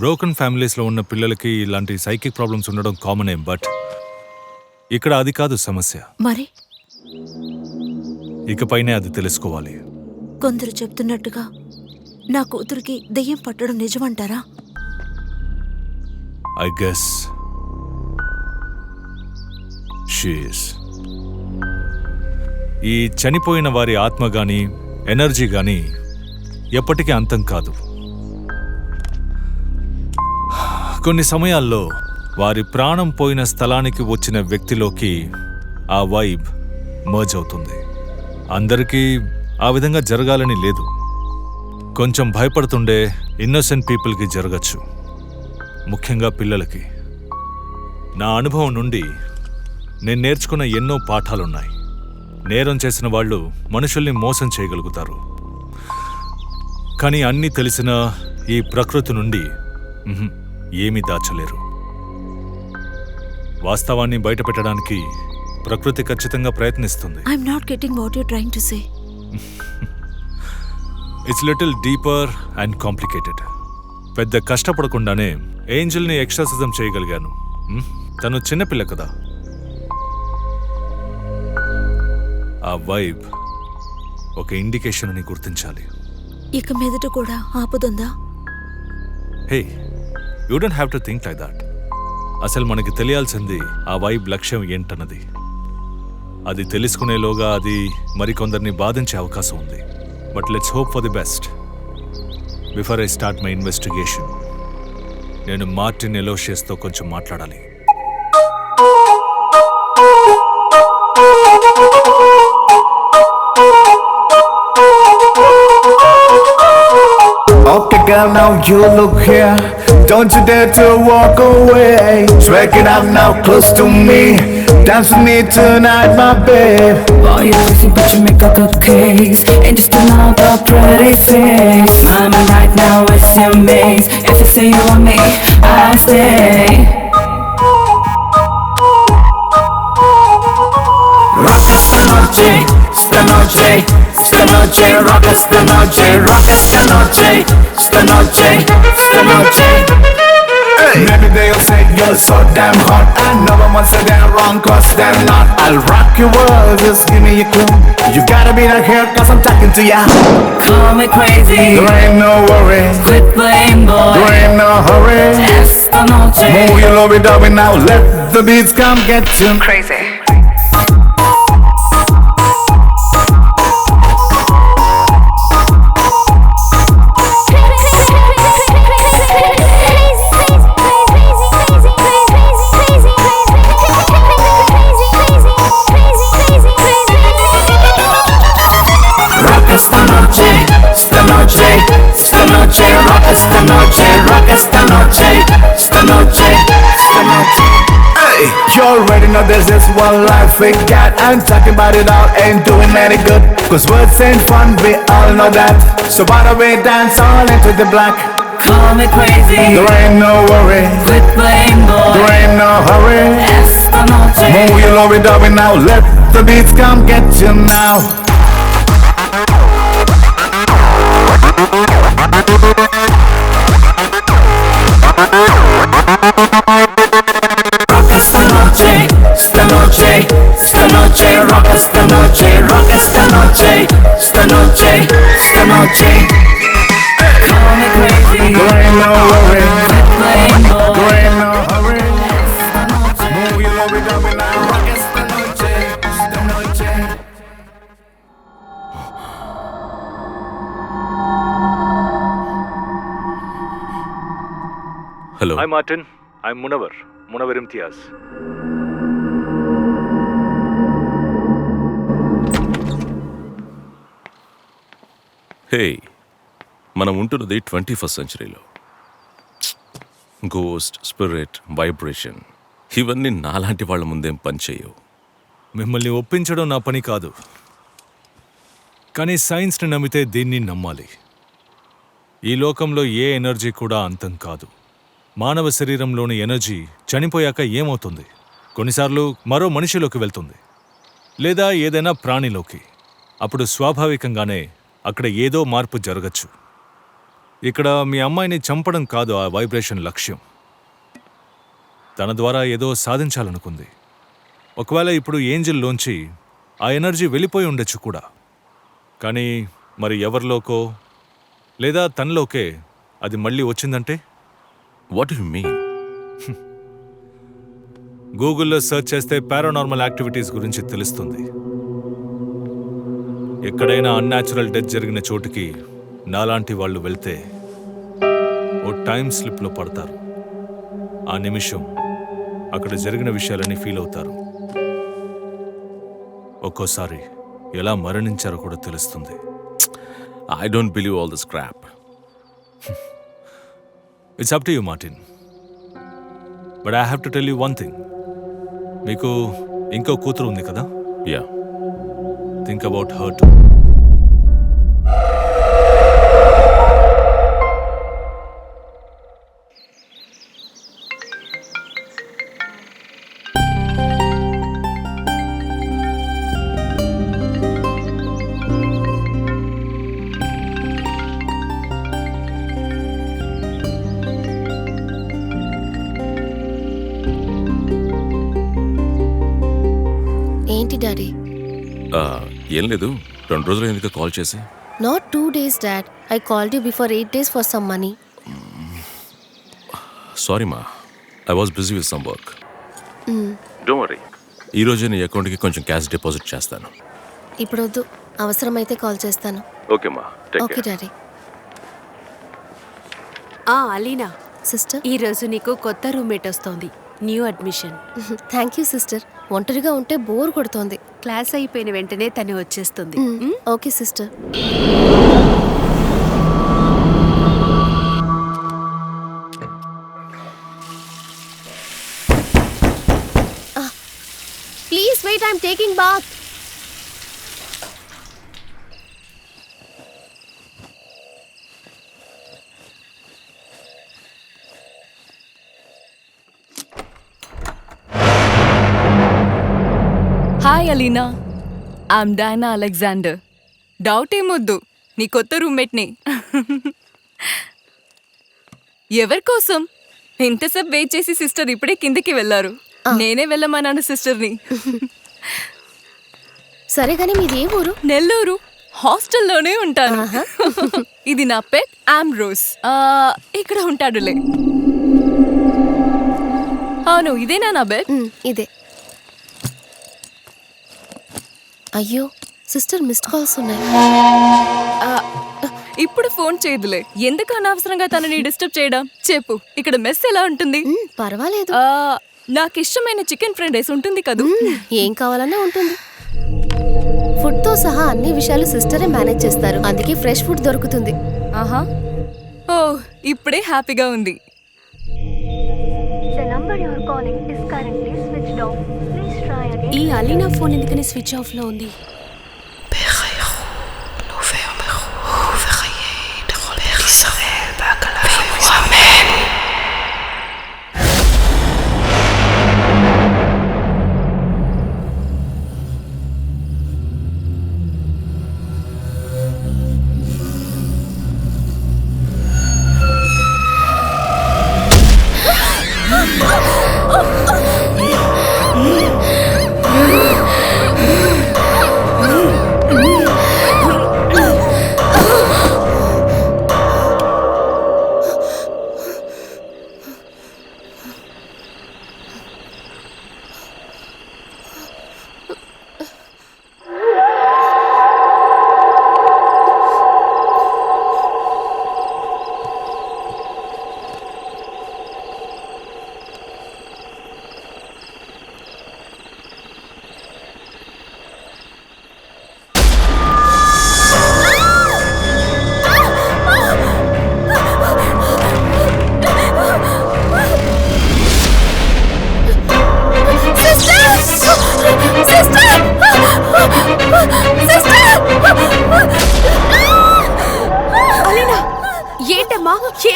బ్రోకన్ ఫ్యామిలీస్లో ఉన్న పిల్లలకి ఇలాంటి సైకిక్ ప్రాబ్లమ్స్ ఉండడం కామనే, బట్ ఇక్కడ అది కాదు సమస్య. మరి ఇకపైనే అది తెలుసుకోవాలి. కొందరు చెప్తున్నట్టుగా నా కూతురికి దెయ్యం పట్టడం నిజమంటారా? I guess she is. ఈ చనిపోయిన వారి ఆత్మ గాని ఎనర్జీ గాని ఎప్పటికీ అంతం కాదు. కొన్ని సమయాల్లో వారి ప్రాణం పోయిన స్థలానికి వచ్చిన వ్యక్తిలోకి ఆ వైబ్ మర్జ్ అవుతుంది. అందరికీ ఆ విధంగా జరగాలని లేదు. కొంచెం భయపడుతుండే ఇన్నోసెంట్ పీపుల్కి జరగచ్చు, ముఖ్యంగా పిల్లలకి. నా అనుభవం నుండి నేను నేర్చుకున్న ఎన్నో పాఠాలున్నాయి. నేరం చేసిన వాళ్ళు మనుషుల్ని మోసం చేయగలుగుతారు, కానీ అన్నీ తెలిసిన ఈ ప్రకృతి నుండి ఏమీ దాచలేరు. వాస్తవాన్ని బయటపెట్టడానికి ప్రకృతి ఖచ్చితంగా ప్రయత్నిస్తుంది. I'm not getting what you trying to say. It's little deeper and complicated. పెద్ద కష్టపడకుండానే ఏంజల్ని ఎక్స్ట్రాసిజం చేయగలిగాను. తను చిన్నపిల్ల కదా. ఆ వైబ్ ఒక ఇండికేషన్ అని గుర్తించాలి. ఇక మీదట కూడా ఆపదుందా? Hey, you don't have to think like that. అసలు మనకి తెలియాల్సింది ఆ వైబ్ లక్ష్యం ఏంటన్నది. అది తెలుసుకునేలోగా అది మరికొందరిని బాధించే అవకాశం ఉంది. But let's hope for the best. Before I start my investigation, నేను మార్టిన్ ఎలోషియస్తో కొంచెం మాట్లాడాలి. Okay girl, now you look here. Don't you dare to walk away. Drag it up now close to me. Dance with me tonight, my babe. Boy, you're busy, but you make a good case. Ain't just another pretty face. I'm right now, it's your maze. If you say you want me, I'll stay. Rock esta noche, esta noche, esta noche. Rock esta noche, rock esta noche, esta noche, esta noche. Hey. Maybe they'll say you're so damn hot. I never want to say they're wrong, cause they're not. I'll rock your world, just give me a clue. You gotta be right here, cause I'm talking to ya. Call me crazy, there ain't no worry. Quit playing boy, there ain't no hurry. Esta noche, move your lovey-dovey now, let the beats come get you crazy. Esta noche, esta noche, esta noche, rock esta noche, rock esta noche, esta noche, esta noche. Hey, you already know there's just one life we got. I'm talking about it all, ain't doing any good. Cause words ain't fun, we all know that. So why don't we dance all into the black? Call me crazy, there ain't no worry. Quit playing boy, there ain't no hurry. Esta noche, move your lovey-dovey now, let the beats come get you now. Rock esta noche, esta noche, esta noche, rock esta noche, rock esta noche, esta noche, esta noche. Call me crazy, there ain't no worry. Quit playing boy, there ain't no hurry. Move your lovey-dovey now, rock esta noche, esta noche. Hello. Hi Martin, I'm Munawar Imtiaz. హే, మనం ఉంటున్నది 21st సెంచరీలో. Ghost, spirit, vibration ఇవన్నీ నాలాంటి వాళ్ళ ముందేం పనిచేయవు. మిమ్మల్ని ఒప్పించడం నా పని కాదు, కానీ సైన్స్ని నమ్మితే దీన్ని నమ్మాలి. ఈ లోకంలో ఏ ఎనర్జీ కూడా అంతం కాదు. మానవ శరీరంలోని ఎనర్జీ చనిపోయాక ఏమవుతుంది? కొన్నిసార్లు మరో మనిషిలోకి వెళ్తుంది, లేదా ఏదైనా ప్రాణిలోకి. అప్పుడు స్వాభావికంగానే అక్కడ ఏదో మార్పు జరగచ్చు. ఇక్కడ మీ అమ్మాయిని చంపడం కాదు ఆ వైబ్రేషన్ లక్ష్యం. తన ద్వారా ఏదో సాధించాలనుకుంది. ఒకవేళ ఇప్పుడు ఏంజెల్లోంచి ఆ ఎనర్జీ వెళ్ళిపోయి ఉండొచ్చు కూడా. కానీ మరి ఎవరిలోకో లేదా తనలోకే అది మళ్ళీ వచ్చిందంటే? What you mean? గూగుల్లో సెర్చ్ చేస్తే పారానార్మల్ యాక్టివిటీస్ గురించి తెలుస్తుంది. ఎక్కడైనా అన్యాచురల్ డెత్ జరిగిన చోటుకి నాలాంటి వాళ్ళు వెళ్తే ఓ టైం స్లిప్లో పడతారు. ఆ నిమిషం అక్కడ జరిగిన విషయాలని ఫీల్ అవుతారు. ఒక్కోసారి ఎలా మరణించారో కూడా తెలుస్తుంది. I don't believe all this crap. It's up to you, Martin. But I have to tell you one thing. మీకు ఇంకో కూతురు ఉంది కదా? Yeah. Think about her too. ఏంటి డాడీ? ఏం లేదు, 2 రోజులు ఎందుకు కాల్ చేసి? Not 2 days, dad. I called you before 8 days for some money. Sorry మా, I was busy with some work. Don't worry, ఈ రోజే నీ అకౌంట్కి కొంచెం క్యాష్ డిపాజిట్ చేస్తాను. ఇప్పుడు వద్దు, అవసరమైతే కాల్ చేస్తాను. ఓకే మా, ఓకే డాడీ. అలీనా సిస్టర్, ఈరోజు నీకు కొత్త రూమ్మేట్ వస్తోంది, new admission. Thank you sister. ఒంటరిగా ఉంటే బోర్ కొడుతోంది. క్లాస్ అయిపోయిన వెంటనే తను వచ్చేస్తుంది. Okay sister. Please wait, I'm taking bath. Hi Alina, I'm Dina Alexander. Doubt ఏమొద్దు, నీ కొత్త రూమ్మేట్ని. ఎవరి కోసం? ఇంతసేపు వెయిట్ చేసి సిస్టర్ ఇప్పుడే కిందికి వెళ్ళారు. నేనే వెళ్ళమన్నాను సిస్టర్ని. సరే కానీ మీది ఏ ఊరు? నెల్లూరు. హాస్టల్లోనే ఉంటాను. ఇది నా పెట్ ఆమ్రోస్. ఇక్కడ ఉంటాడులే. అవును, ఇదేనా నా బెడ్? ఇదే. అయ్యో సిస్టర్, మిస్డ్ కాల్స్ ఉన్నాయి. ఇప్పుడు ఫోన్ చేయదులే, ఎందుకు అనవసరంగా తనని డిస్టర్బ్ చేయడం. చెప్పు, ఇక్కడ మెస్ ఎలా ఉంటుంది? పర్వాలేదు. నాకు ఇష్టమైన చికెన్ ఫ్రైడ్ రైస్ ఉంటుంది కదూ. ఏం కావాలన్నా ఉంటుంది. ఫుడ్ తో సహా అన్ని విషయాలు సిస్టరే మేనేజ్ చేస్తారు, అందుకే ఫ్రెష్ ఫుడ్ దొరుకుతుంది. ఆహా, ఓ ఇప్పుడే హ్యాపీగా ఉంది. ఈ అలీనా ఫోన్ ఎందుకని స్విచ్ ఆఫ్ లో ఉంది?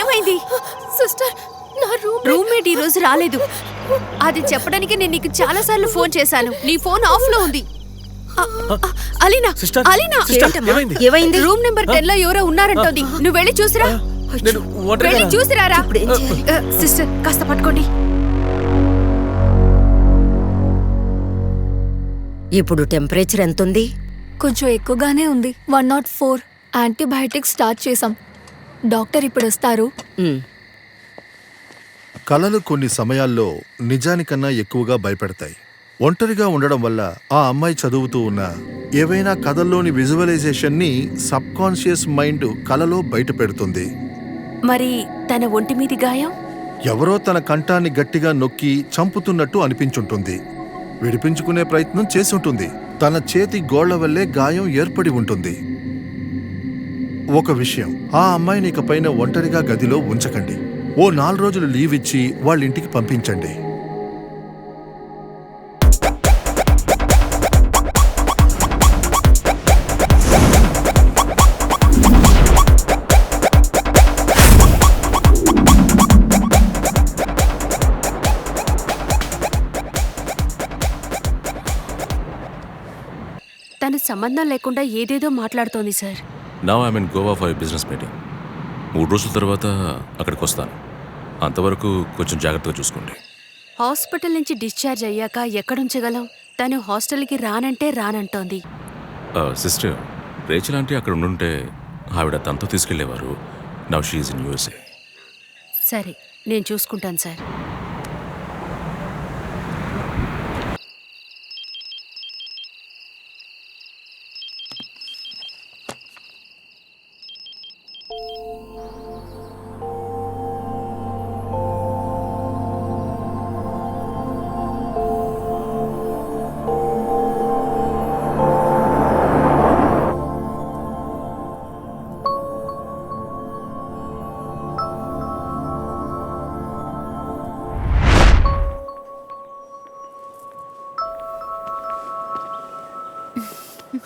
ఏమైంది సిస్టర్? నా రూమ్మేట్ ఈ రోజు రాలేదు. అది చెప్పడానికి నేను నీకు చాలా సార్లు ఫోన్ చేశాను. నీ ఫోన్ ఆఫ్ లో ఉంది. అలీనా, అలీనా, ఏమైంది? రూమ్ నెంబర్ 10 లో ఎవరో ఉన్నారంటోంది. నువ్వు వెళ్ళి చూసిరా. వెళ్ళి చూసిరారా. సిస్టర్ కాస్త పట్టుకోండి. ఇప్పుడు టెంపరేచర్ ఎంతుంది? కొంచెం ఎక్కువగానే ఉంది. 104. యాంటీబయాటిక్స్ స్టార్ట్ చేసాం. డాక్టర్ ఇప్పుడు వస్తారు. కలలు కొన్ని సమయాల్లో నిజానికన్నా ఎక్కువగా భయపెడతాయి. ఒంటరిగా ఉండడం వల్ల ఆ అమ్మాయి చదువుతూ ఉన్న ఏవైనా కథల్లోని విజువలైజేషన్ని సబ్ కాన్షియస్ మైండ్ కలలో బయట పెడుతుంది. మరి తన ఒంటి మీది గాయం? ఎవరో తన కంఠాన్ని గట్టిగా నొక్కి చంపుతున్నట్టు అనిపించుంటుంది. విడిపించుకునే ప్రయత్నం చేసుంటుంది. తన చేతి గోళ్ల వల్లే గాయం ఏర్పడి ఉంటుంది. ఒక విషయం, ఆ అమ్మాయిని ఇకపైన ఒంటరిగా గదిలో ఉంచకండి. ఓ 4 రోజులు లీవ్ ఇచ్చి వాళ్ళ ఇంటికి పంపించండి. తన సంబంధం లేకుండా ఏదేదో మాట్లాడుతోంది sir. Now I mean Goa for business meeting. 3 రోజుల తర్వాత అక్కడికి వస్తాను. అంతవరకు కొంచెం జాగ్రత్తగా చూసుకోండి. హాస్పిటల్ నుంచి డిశ్చార్జ్ అయ్యాక ఎక్కడుంచగలం? తను హాస్టల్కి రానంటే రానంటోంది. సిస్టర్, రేచల్ ఆంటీ అక్కడ ఉండుంటే ఆవిడ తనతో తీసుకెళ్లేవారు. Now she is in USA. సరే, నేను చూసుకుంటాను sir.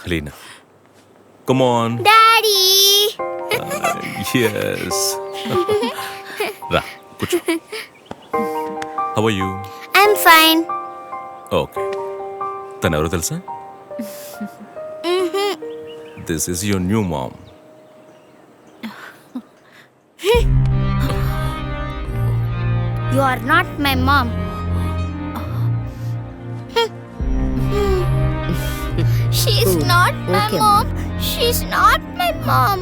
Helena, come on. Daddy. Yes. Ra, కూర్చో. How are you? I'm fine. Okay. తను ఎవరో తెలుసా? This is your new mom. You are not my mom. She's not my mom. She's not my mom.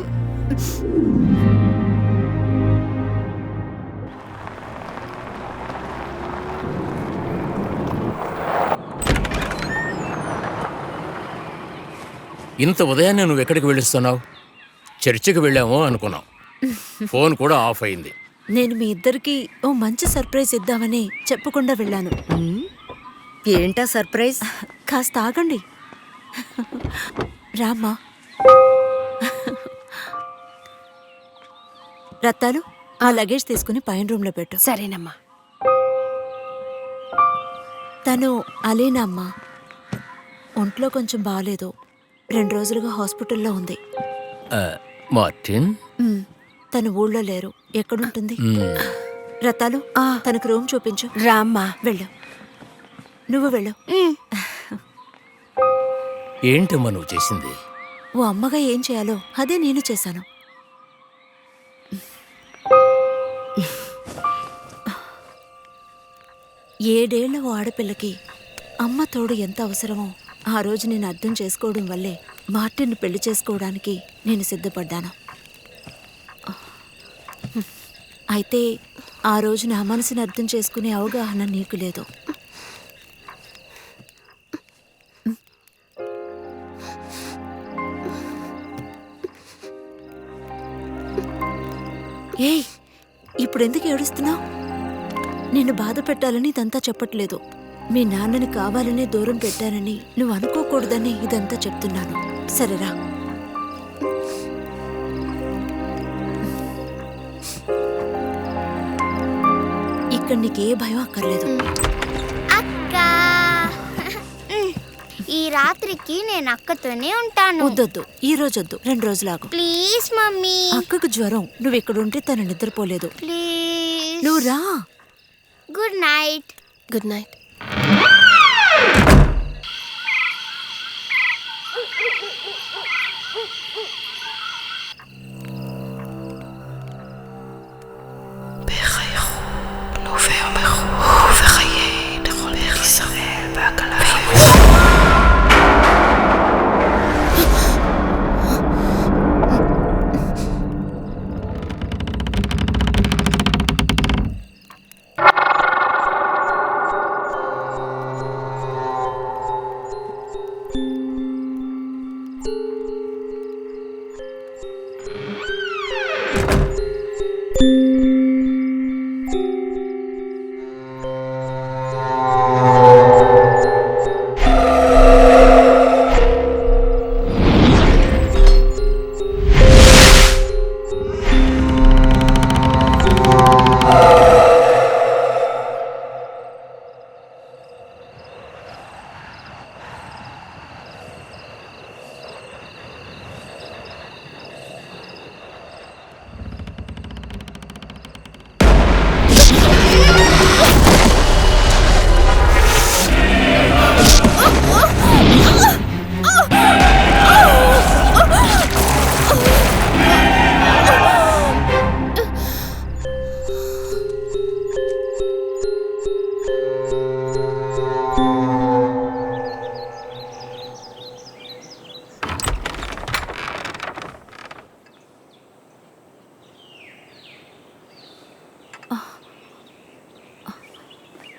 ఇంత ఉదయాన్నే నువ్వు ఎక్కడికి వెళ్ళిస్తున్నావు? చర్చికి వెళ్ళామో అనుకున్నాం. ఫోన్ కూడా ఆఫ్ అయింది. నేను మీ ఇద్దరికి ఓ మంచి సర్ప్రైజ్ ఇద్దామని చెప్పకుండా వెళ్ళాను. ఏంటా సర్ప్రైజ్? కాస్త ఆగండి. రామ్మా. రత్తాలు, ఆ లగేజ్ తీసుకుని పైన రూమ్లో పెట్టు. సరేనమ్మా. తను అలీనా అమ్మా. ఒంట్లో కొంచెం బాగాలేదు. 2 రోజులుగా హాస్పిటల్లో ఉంది. మార్టిన్? తను ఊళ్ళో లేరు. ఎక్కడుంటుంది? రత్తాలు, తనకు రూమ్ చూపించు. రామ్మా. వెళ్ళు. నువ్వు వెళ్ళు. ఏంటమ్మా నువ్వు చేసింది? ఓ అమ్మగా ఏం చేయాలో అదే నేను చేశాను. ఏడేళ్ల ఓ ఆడపిల్లకి అమ్మ తోడు ఎంత అవసరమో ఆ రోజు నేను అర్థం చేసుకోవడం వల్లే మార్టిన్ పెళ్లి చేసుకోవడానికి నేను సిద్ధపడ్డాను. అయితే ఆ రోజు నా మనసుని అర్థం చేసుకునే అవగాహన నీకు లేదు. ఏయ్, ఇప్పుడు ఎందుకు ఏడుస్తున్నావు? నిన్ను బాధ పెట్టాలని ఇదంతా చెప్పట్లేదు. మీ నాన్నని కావాలనే దూరం పెట్టానని నువ్వు అనుకోకూడదని ఇదంతా చెప్తున్నాను. సరేరా? ఇక్కడ నీకే భయం అక్కర్లేదు. అక్కా. ఈ రాత్రికి నేను అక్కతోనే ఉంటాను. వద్దొద్దు, ఈ రోజు వద్దు, 2 రోజులాగు. Please mummy. అక్కకు జ్వరం, నువ్వు ఇక్కడ ఉంటే తను నిద్రపోలేదు. ప్లీజ్. నువ్వు రా. Good night. Good night.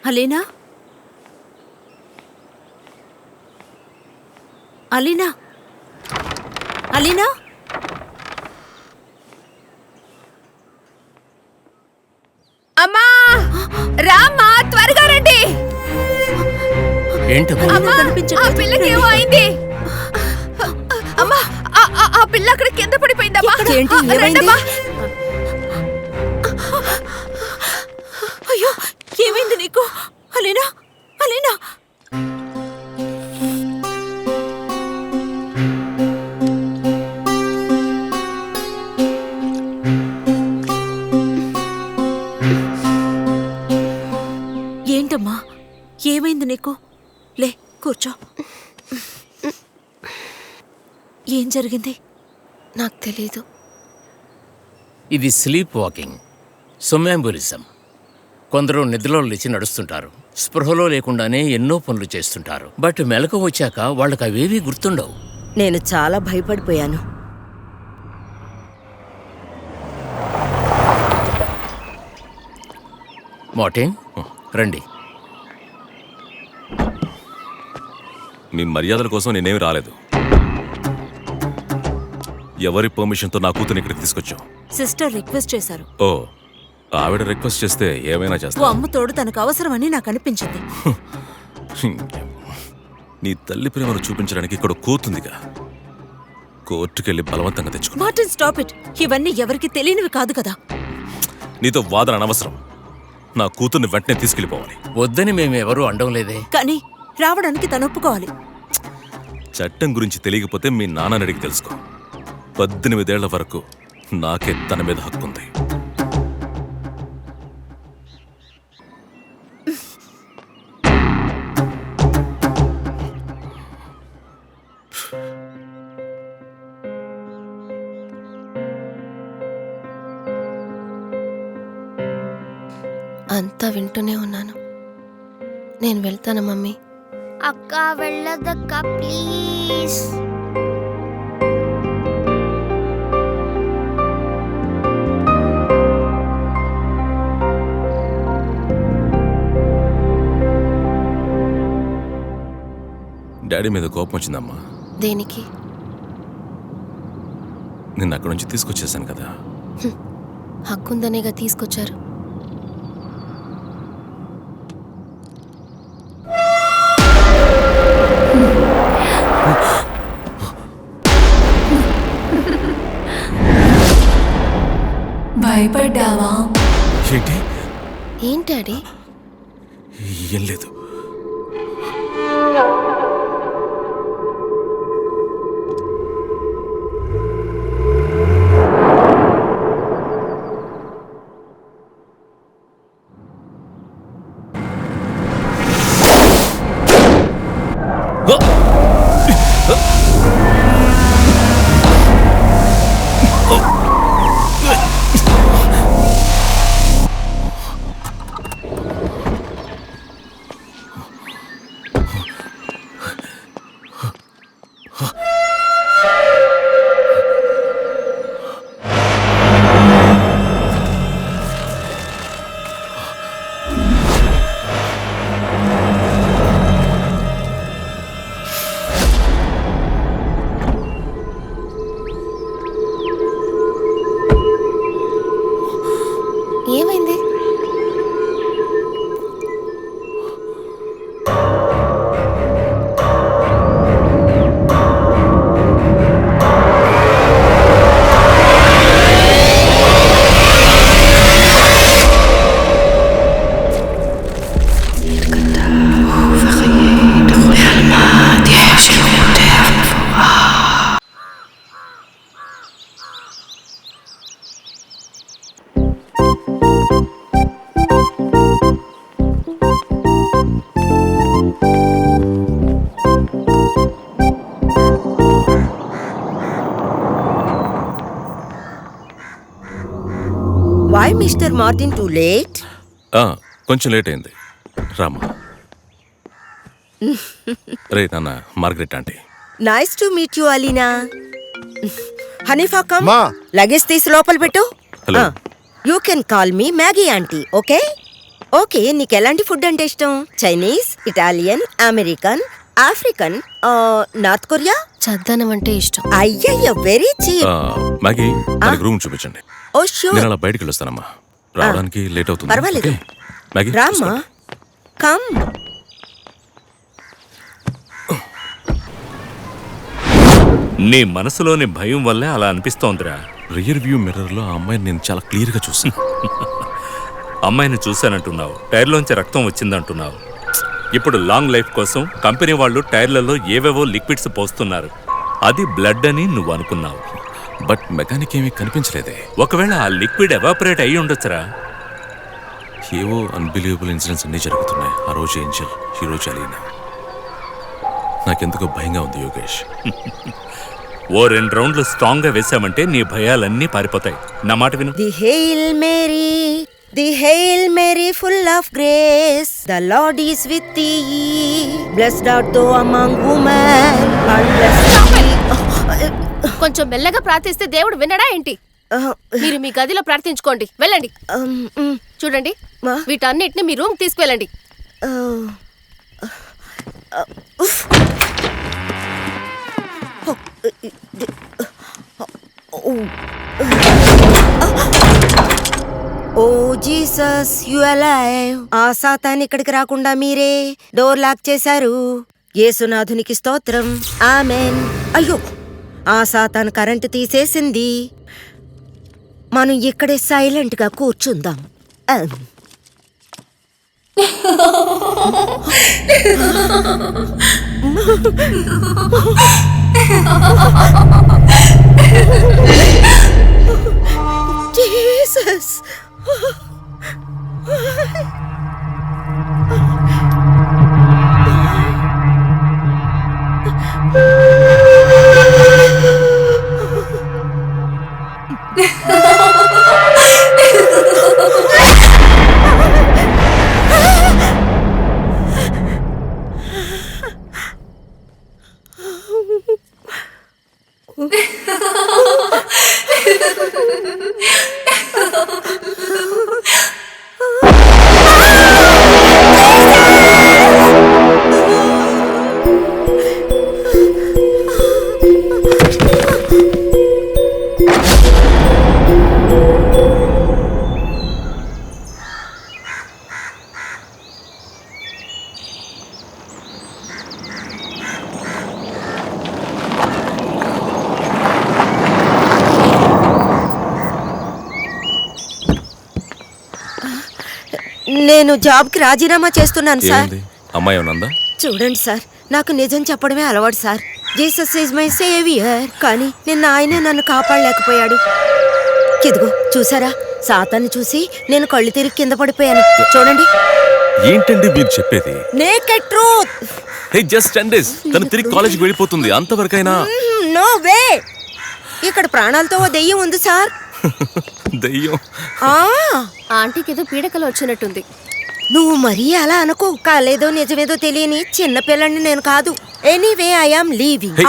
Alina, Alina, Alina. అమ్మా, రామ్మా, త్వరగా రండి. అమ్మా, ఆ పిల్లకి ఏమో అయింది. అమ్మా, ఆ పిల్ల అక్కడ కింద పడిపోయిందమ్మా. రండమ్మా. అయ్యో, ఏమైంది నీకు? Alina, Alina. ఏంటమ్మా, ఏమైంది నీకు? లే, కూర్చో. ఏం జరిగింది? నాకు తెలీదు. ఇది స్లీప్ వాకింగ్, సొమాంబులిజం. కొందరు నిద్రలో లేచి నడుస్తుంటారు, స్పృహలో లేకుండానే ఎన్నో పనులు చేస్తుంటారు. బట్ మెలకు వచ్చాక వాళ్ళకి అవేవీ గుర్తుండవు. నేను చాలా భయపడిపోయాను. మార్టిన్, రండి. నీ మర్యాదల కోసం నేనేమి రాలేదు. ఎవరి పర్మిషన్తో నా కూతురు ఇక్కడికి తీసుకొచ్చావు? సిస్టర్ రిక్వెస్ట్ చేశారు. ఓ, ఆవిడ రిక్వెస్ట్ చేస్తే ఏమైనా ఓ చేస్తా. అమ్మ తోడు తనకు అవసరమని నాకు అనిపించింది. నీ తల్లి ప్రేమను చూపించడానికి ఇక్కడ కూతుందిగా. కోర్టుకెళ్ళి బలవంతంగా తెచ్చుకో. Martin, stop it. ఇవన్నీ ఎవరికి తెలియనివి కాదు కదా. నీతో వాదన అనవసరం. నా కూతుర్ని వెంటనే తీసుకెళ్ళిపోవాలి. వద్దని మేమెవరూ అండం లేదే. కానీ రావడానికి తను ఒప్పుకోవాలి. చట్టం గురించి తెలియకపోతే మీ నాన్నని అడిగి తెలుసుకో. 18 ఏళ్ల వరకు నాకే తన మీద హక్కుంది. అంతా వింటూనే ఉన్నాను. నేను వెళ్తాను మమ్మీ. అక్క వెళ్ళదక్క, ప్లీజ్. డాడీ మీద కోపం వచ్చిందమ్మా. దేనికి? నిన్ను అక్కడి నుంచి తీసుకొచ్చేసాను కదా. హక్కుందనేగా తీసుకొచ్చారు. భయపడ్డావా? ఏంటి? ఏంటి డాడీ? ఏం లేదు. ఏమైంది? Why Mister Martin too late? కొంచెం లేట్ అయింది. రామా. రే నాన్న, Margaret aunty. Nice to meet you Alina. Hanifa come. Luggage తీసి లోపల పెట్టు. Hello. You can call me Maggie aunty. Okay okay. నీకు ఎలాంటి ఫుడ్ అంటే ఇష్టం? Chinese, Italian, American, African, North Korea? చద్దనం అంటే ఇష్టం. అయ్యయ్యో, వెరీ చీప్. మ్యాగీ, మనకి రూమ్ చూపించండి. Oh sure. నేను అలా బయటికి వెళ్ళొస్తానమ్మా. రావడానికి లేట్ అవుతుంది. పర్వాలేదు. ఓకే? మ్యాగీ, రామ్మా, కమ్. నీ మనసులోని భయం వల్లే అలా అనిపిస్తోందిరా. రియర్ వ్యూ మిర్రర్ లో ఆ అమ్మాయిని నేను చాలా క్లియర్ గా చూసాను. అమ్మాయిని చూశానంటున్నావు, టైర్లోంచి రక్తం వచ్చిందంటున్నావు. ఇప్పుడు లాంగ్ లైఫ్ కోసం కంపెనీ వాళ్ళు టైర్లలో ఏవేవో లిక్విడ్స్ పోస్తున్నారు. అది బ్లడ్ అని నువ్వు అనుకున్నావు. బట్ మెకానిక్ ఏమీ కనిపించలేదే. ఒకవేళ ఆ లిక్విడ్ ఎవాపరేట్ అయ్యి ఉండొచ్చురా. ఏవో అన్బిలీవబుల్ ఇన్సిడెంట్స్ అన్నీ జరుగుతున్నాయి. ఆ రోజు ఏంజల్, ఈ రోజు అలీనా. నాకెందుకో భయంగా ఉంది యోగేష్. ఓ 2 రౌండ్లు స్ట్రాంగ్ గా వేసామంటే నీ భయాలన్నీ పారిపోతాయి. నా మాట విను. The hail Mary, the hail Mary full of grace, the lord is with thee, blessed art thou among women and blessed. కొంచెం మెల్లగా ప్రార్థిస్తే దేవుడు వినడా ఏంటి? మీరు మీ గదిలో ప్రార్థించుకోండి, వెళ్ళండి. చూడండి, వీటన్నిటిని మీ రూమ్ తీసుకువెళ్ళండి. Oh Jesus, you alive. ఆ సాతాన్ ఇక్కడికి రాకుండా మీరే డోర్ లాక్ చేశారు. యేసునాథునికి స్తోత్రం. ఆమెన్. అయ్యో, ఆ సాతాన్ కరెంటు తీసేసింది. మనం ఇక్కడే సైలెంట్ గా కూర్చుందాం. జీసస్. నేను జాబ్కి రాజీనామా చేస్తున్నాను సార్. అమ్మాయి ఉన్నందా? చూడండి సార్, నాకు నిజం చెప్పడమే అలవాటు sir. Jesus is my saviour. కానీ నిన్న ఆయనే నన్ను కాపాడలేకపోయాడు. ఇదిగో చూసారా, సాతాన్ని చూసి నేను కళ్ళు తిరిగి కింద పడిపోయాను. చూడండి. ఏంటండి మీరు చెప్పేది? Naked truth. హే జస్ట్ 10 days తను తిరిగి కాలేజీకి వెళ్ళిపోతుంది. అంతవరకైనా నో వే. ఇక్కడ ప్రాణాలతో ఓ దెయ్యం ఉంది సార్. దెయ్యం? ఆంటీకి ఏదో పీడకలు వచ్చినట్టుంది. నువ్వు మరీ అలా అనుకో. కాలేదో నిజమేదో తెలియని చిన్న పిల్లని నేను కాదు. Anyway I am leaving.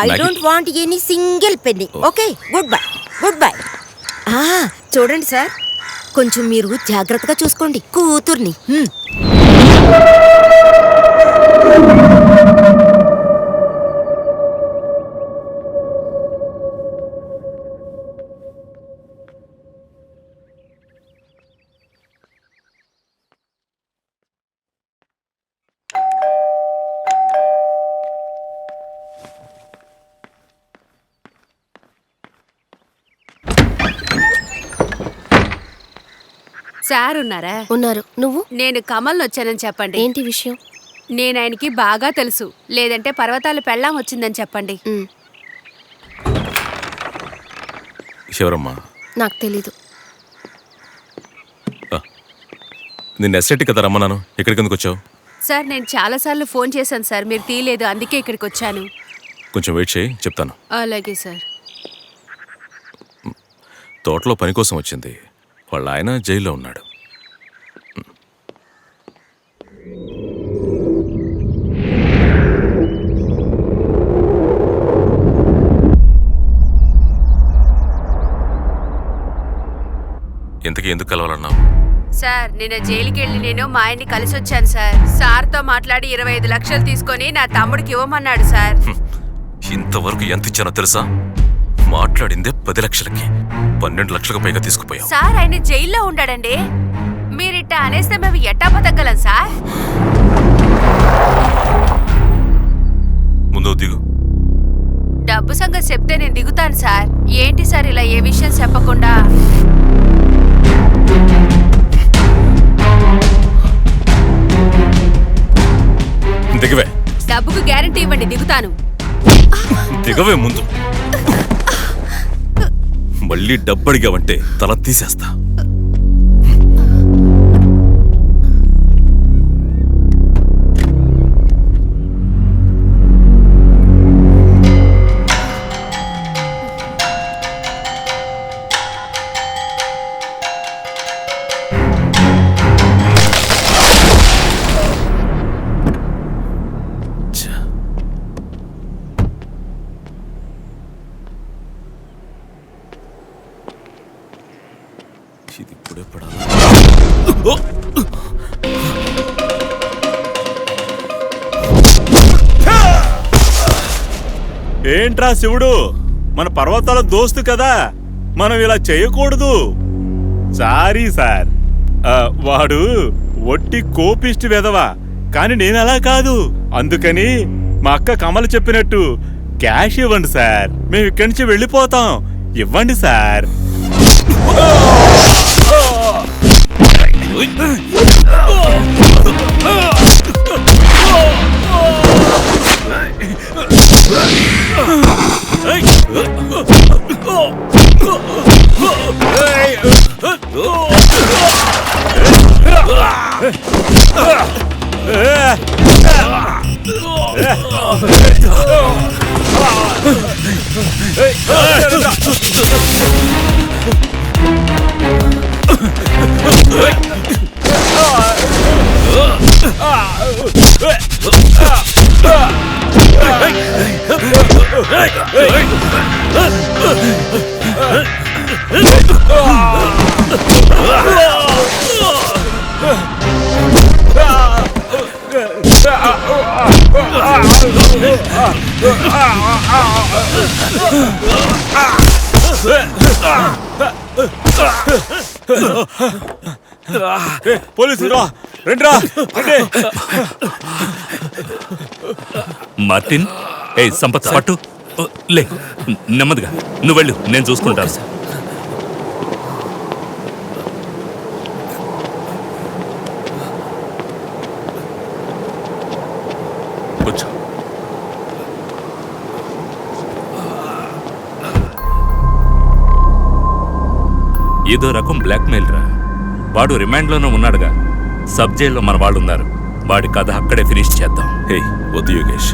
I don't want any single penny. Okay, good bye. Good bye. చూడండి సార్, కొంచెం మీరు జాగ్రత్తగా చూసుకోండి కూతుర్ని. సార్ ఉన్నారా? ఉన్నారు. నువ్వు? నేను కమల్ని వచ్చానని చెప్పండి. ఏంటి విషయం? నేను ఆయనకి బాగా తెలుసు. లేదంటే పర్వతాలు పెళ్ళాం వచ్చిందని చెప్పండి. ఎవరమ్మా? నాకు తెలీదు. నిన్న ఎస్ఐటి కదా రమ్మన్నాను. ఎక్కడికి ఎందుకు వచ్చావు? సార్ నేను చాలాసార్లు ఫోన్ చేశాను సార్, మీరు తీయలేదు. అందుకే ఇక్కడికి వచ్చాను. కొంచెం వెయిట్ చేయి, చెప్తాను. అలాగే సార్. తోటలో పని కోసం వచ్చింది. వాళ్ళ ఆయన జైల్లో ఉన్నాడు. ఇంతకీ ఎందుకు కలవాలన్నావు? సార్ నిన్న జైలుకి వెళ్ళి నేను మా ఆయన్ని కలిసి వచ్చాను సార్. సార్తో మాట్లాడి 25 లక్షలు తీసుకొని నా తమ్ముడికి ఇవ్వమన్నాడు సార్. ఇంతవరకు ఎంత ఇచ్చానో తెలుసా? మాట్లాడిందే 10 లక్షలకి 12 లక్షలకు పైగా తీసుకుపోయావు. సార్ ఆయన జైల్లో ఉండాడండి. మీరిట్ట అనేస్తే మేము ఎట్టా బతకగలం సార్? ముందు దిగు. డబ్బు సంగతి చెప్తే నేను దిగుతాను సార్. ఏంటి సార్ ఇలా ఏ విషయం చెప్పకుండా? దిగవే. డబ్బుకు గ్యారెంటీ ఇవ్వండి, దిగుతాను. దిగవే ముందు. మళ్ళీ డబ్బు అడిగావంటే తల తీసేస్తా. ఇది ఇప్పుడే పడాలి. ఏంట్రా శివుడు, మన పర్వతాల దోస్తు కదా, మనం ఇలా చేయకూడదు. Sorry sir. వాడు ఒట్టి కోపిష్టి వెదవా, కానీ నేను అలా కాదు. అందుకని మా అక్క కమల చెప్పినట్టు క్యాష్ ఇవ్వండి సార్, మేము ఇక్కడి నుంచి వెళ్ళిపోతాం. ఇవ్వండి సార్. పోలీసులు రండి. మార్టిన్, ఏ సంపత్ పట్టు. లే, నెమ్మదిగా నువ్వు వెళ్ళు, నేను చూసుకుంటాను. కూర్చో. ఏదో రకం బ్లాక్మెయిల్ రా. వాడు రిమాండ్లోనే ఉన్నాడుగా. సబ్ జైల్లో మన వాళ్ళు ఉన్నారు. వాడి కథ అక్కడే ఫినిష్ చేద్దాం. హే వద్దు యోగేష్,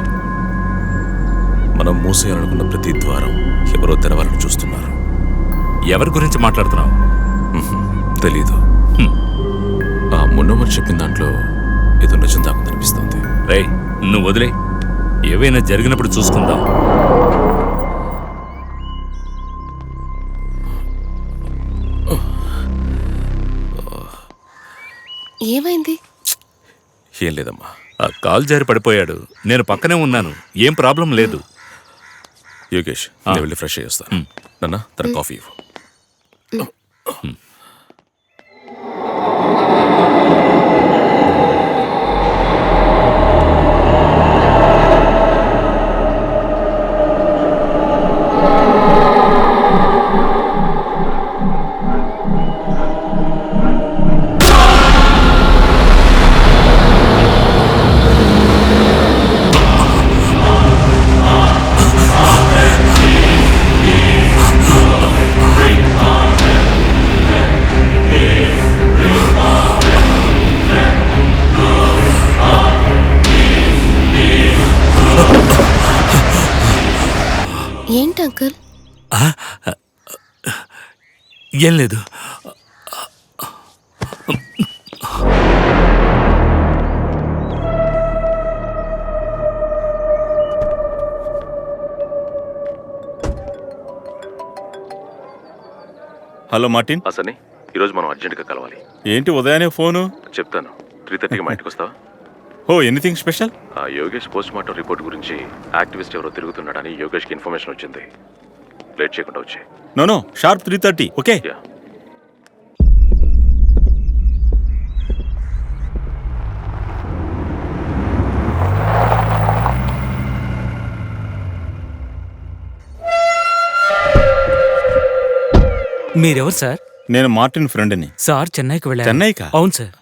మనం మూసేయాలనుకున్న ప్రతి ద్వారం ఎవరో తెరవాలని చూస్తున్నారు. ఎవరి గురించి మాట్లాడుతున్నావు? తెలీదు. ఆ మున్నమని చెప్పిన దాంట్లో ఏదో నిజం దాకుందనిపిస్తుంది. రేయ్ నువ్వు వదిలే, ఏవైనా జరిగినప్పుడు చూసుకుందాం. ఏమైంది? ఏం లేదమ్మా. ఆ కాల్ జారి పడిపోయాడు, నేను పక్కనే ఉన్నాను, ఏం ప్రాబ్లం లేదు. యోగేష్ నేను వెళ్ళి ఫ్రెష్ అయ్యి వస్తాను. నాన్న తన కాఫీ ఇవ్వు. ఏంటి అంకుల్? ఏం లేదు. Hello Martin. సన్నీ, ఈరోజు మనం అర్జెంట్గా కలవాలి. ఏంటి ఉదయాన్నే ఫోను? చెప్తాను, 3:30కి మా ఇంటికి వస్తావా? Oh anything special? ఆ యోగేష్ పోస్ట్ మార్టం రిపోర్ట్ గురించి యాక్టివిస్ట్ ఎవరో తిరుగుతున్నాడని యోగేష్కి ఇన్ఫర్మేషన్ వచ్చింది. లేట్ చేయకుండా వచ్చే. No sharp 3:30. ఓకే. మీరెవరు సార్? నేను మార్టిన్ ఫ్రెండ్ని. సార్ చెన్నైకి వెళ్ళారు. చెన్నైకా? అవును సార్.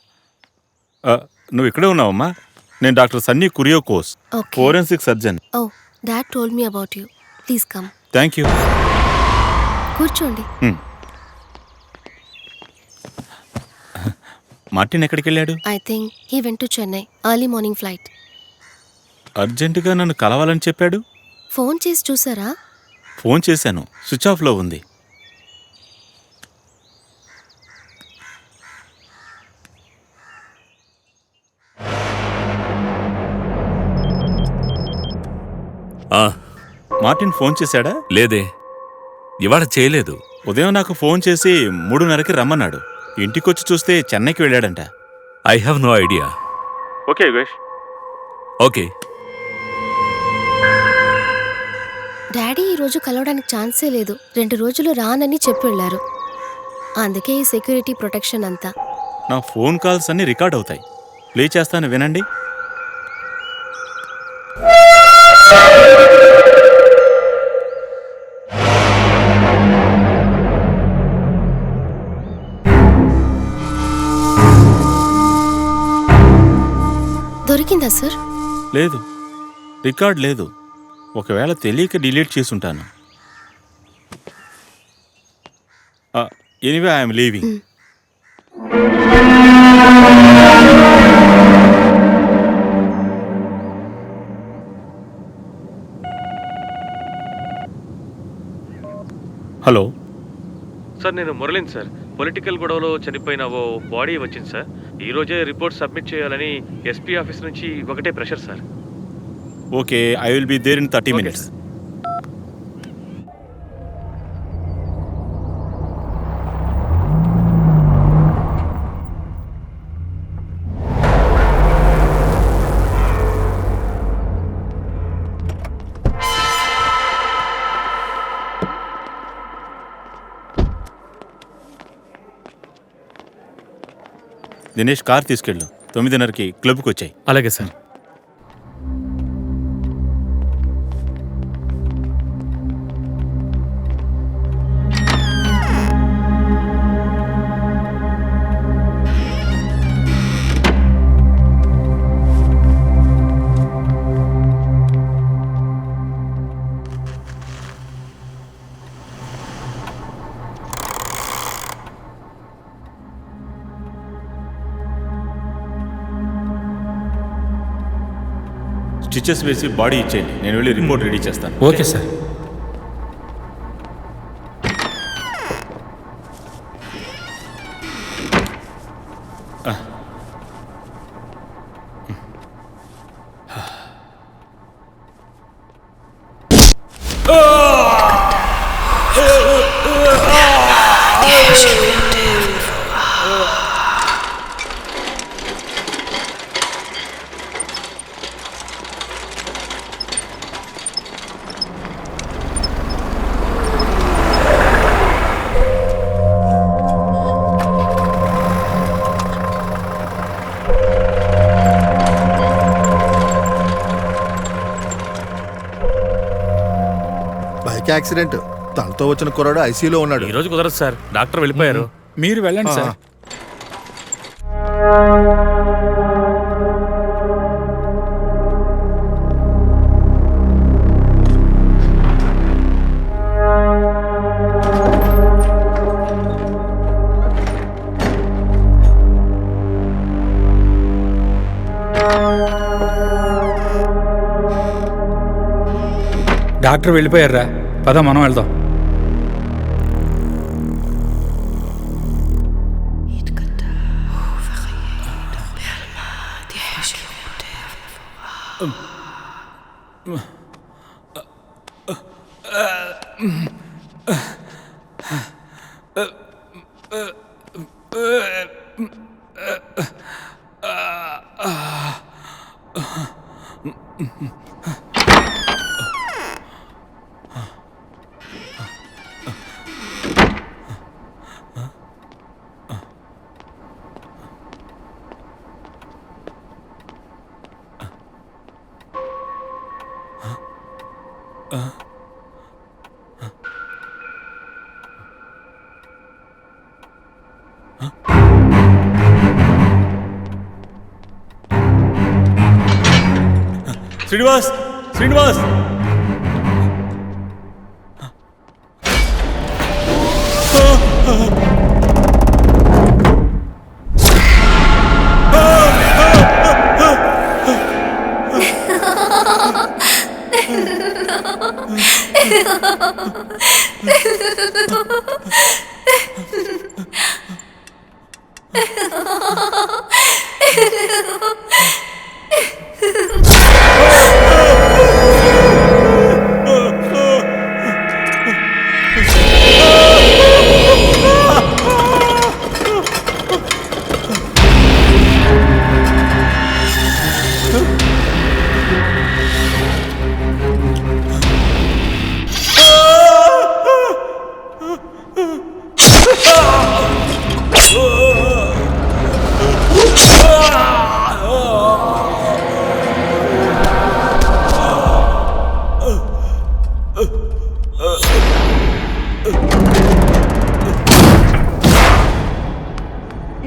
నువ్వు ఇక్కడే ఉన్నావమ్మా. నేను doctor Sunny Kuriakose, forensic surgeon. Oh dad told me about you. Please come. Thank you. కూర్చోండి. మార్టిన్ ఎక్కడికి వెళ్ళాడు? I think he went to Chennai, early morning flight. అర్జెంటుగా నన్ను కలవాలని చెప్పాడు. ఫోన్ చేసి చూసారా? ఫోన్ చేశాను, స్విచ్ ఆఫ్లో ఉంది. మార్టిన్ ఫోన్ చేశాడా? లేదే, ఇవాళ చేయలేదు. ఉదయం నాకు ఫోన్ చేసి 3:30కి రమ్మన్నాడు. ఇంటికొచ్చి చూస్తే చెన్నైకి వెళ్ళాడంట. I have no idea. Okay Yogesh. Okay. Daddy ఈరోజు కలవడానికి ఛాన్సే లేదు. 2 రోజులు రానని చెప్పి వెళ్ళారు. అందుకే ఈ సెక్యూరిటీ ప్రొటెక్షన్ అంతా. నా ఫోన్ కాల్స్ అన్ని రికార్డ్ అవుతాయి. ప్లే చేస్తాను, వినండి. దొరికిందా సార్? లేదు, రికార్డ్ లేదు. ఒకవేళ తెలియక డిలీట్ చేసుంటాను. Anyway I'm leaving. Hello sir, నేను మురళిని సార్. పొలిటికల్ గొడవలో చనిపోయిన ఓ బాడీ వచ్చింది సార్. ఈ రోజే రిపోర్ట్ సబ్మిట్ చేయాలని ఎస్పీ ఆఫీస్ నుంచి ఒకటే pressure sir. Okay, I will be there in 30 minutes. Dinesh, car తీసుకెళ్ళు. 9:30కి క్లబ్కి వచ్చాయి. అలాగే సార్. స్టిచెస్ వేసి బాడీ ఇచ్చేయండి, నేను వెళ్ళి రిపోర్ట్ రెడీ చేస్తాను. Okay sir. బైక్ యాక్సిడెంట్, తనతో వచ్చిన కుర్రాడు ఐసీయూలో ఉన్నాడు. ఈ రోజు కుదరదు సార్, డాక్టర్ వెళ్ళిపోయారు. మీరు వెళ్ళండి సార్. డాక్టర్ వెళ్ళిపోయారా, పద మనం వెళ్దాం. శ్రీనివాస్, శ్రీనివాస్,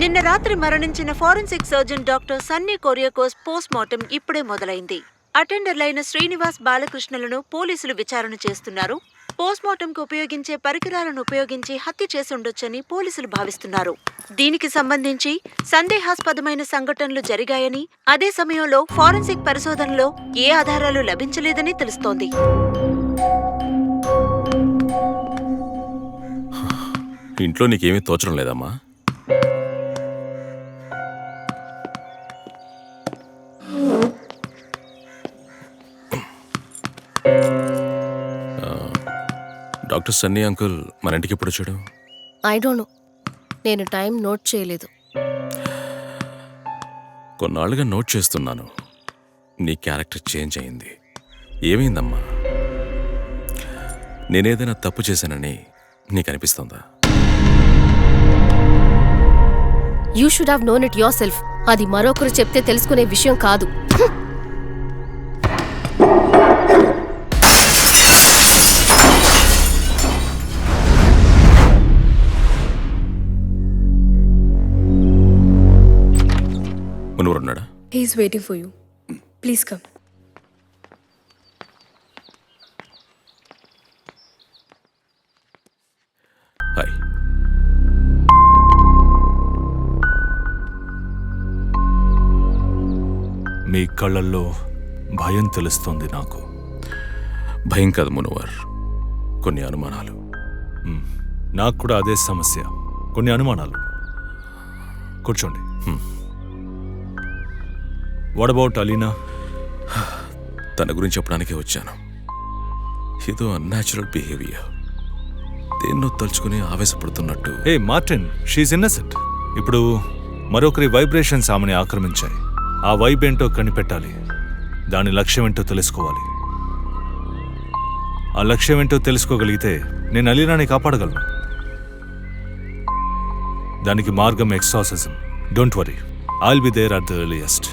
నిన్న రాత్రి మరణించిన forensic surgeon doctor Sunny Kuriakose post mortem ఇప్పుడే మొదలైంది. అటెండర్లైన శ్రీనివాస్, బాలకృష్ణలను పోలీసులు విచారణ చేస్తున్నారు. పోస్ట్ మార్టంకు ఉపయోగించే పరికరాలను ఉపయోగించి హత్య చేసుండొచ్చని పోలీసులు భావిస్తున్నారు. దీనికి సంబంధించి సందేహాస్పదమైన సంఘటనలు జరిగాయని, అదే సమయంలో ఫోరెన్సిక్ పరిశోధనలో ఏ ఆధారాలు లభించలేదని తెలుస్తోంది. ఇంట్లో నీకేమీ తోచడం లేదమ్మా? డాక్టర్ సన్నీ అంకుల్ మన ఇంటికి ఎప్పుడు వచ్చాడు? ఐ డోంట్ నో, నేను టైం నోట్ చేయలేదు. కొన్నాళ్ళుగా నోట్ చేస్తున్నాను. నీ క్యారెక్టర్ చేంజ్ అయింది. ఏమైందమ్మా? నేనేదైనా తప్పు చేశానని నీకు అనిపిస్తుందా? You should have known it yourself. అది మరొకరు చెప్తే తెలుసుకునే విషయం కాదు. మనూరున్నాడా? He is waiting for you. Please come. హాయ్. మీ కళ్ళల్లో భయం తెలుస్తోంది నాకు. భయం కాదు మునవర్, కొన్ని అనుమానాలు. నాకు కూడా అదే సమస్య, కొన్ని అనుమానాలు. కూర్చోండి. What about Alina? తన గురించి చెప్పడానికే వచ్చాను. ఏదో అన్యాచురల్ బిహేవియర్, దేన్నో తలుచుకుని ఆవేశపడుతున్నట్టు. ఏ మార్టిన్, షీఈ్ ఇన్నసెంట్. ఇప్పుడు మరొకరి వైబ్రేషన్స్ ఆమెని ఆక్రమించాయి. ఆ వైబ్ ఏంటో కనిపెట్టాలి, దాని లక్ష్యం ఏంటో తెలుసుకోవాలి. ఆ లక్ష్యం ఏంటో తెలుసుకోగలిగితే నేను అలీనాని కాపాడగలను. దానికి మార్గం exorcism. Don't worry, I'll be there at the earliest.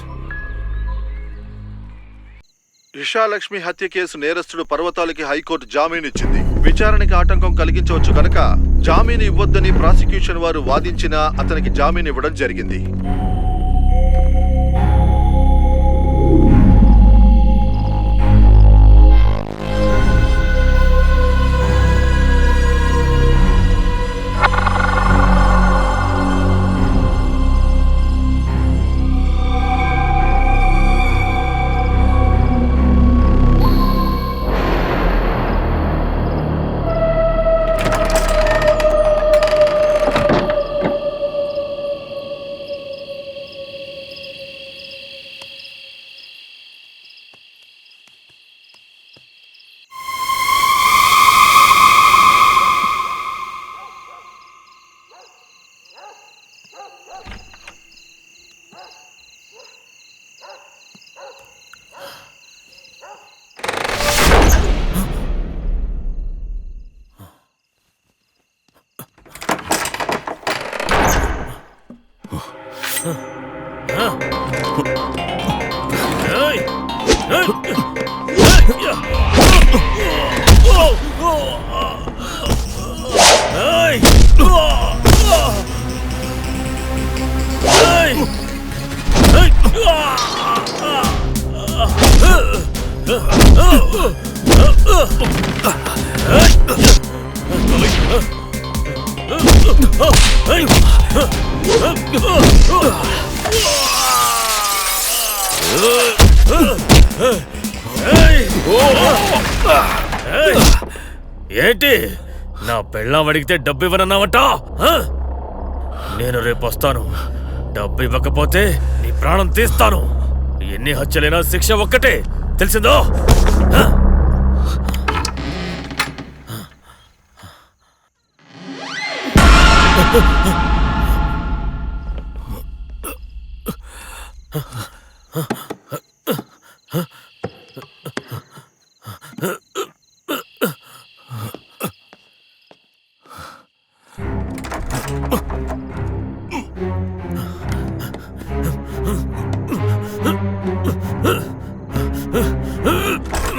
ఇషాలక్ష్మి హత్య కేసు నేరస్తుడు పర్వతాలకి హైకోర్టు జామీన్ ఇచ్చింది. విచారణకి ఆటంకం కలిగించవచ్చు కనుక జామీను ఇవ్వొద్దని ప్రాసిక్యూషన్ వారు వాదించినా అతనికి జామీన్ ఇవ్వడం జరిగింది. ఏంటి నా పెళ్ళాం అడిగితే డబ్బు ఇవ్వనన్నావట? నేను రేపు వస్తాను. డబ్బు ఇవ్వకపోతే నీ ప్రాణం తీస్తాను. ఎన్ని హత్యలైనా శిక్ష ఒక్కటే, తెలిసిందో?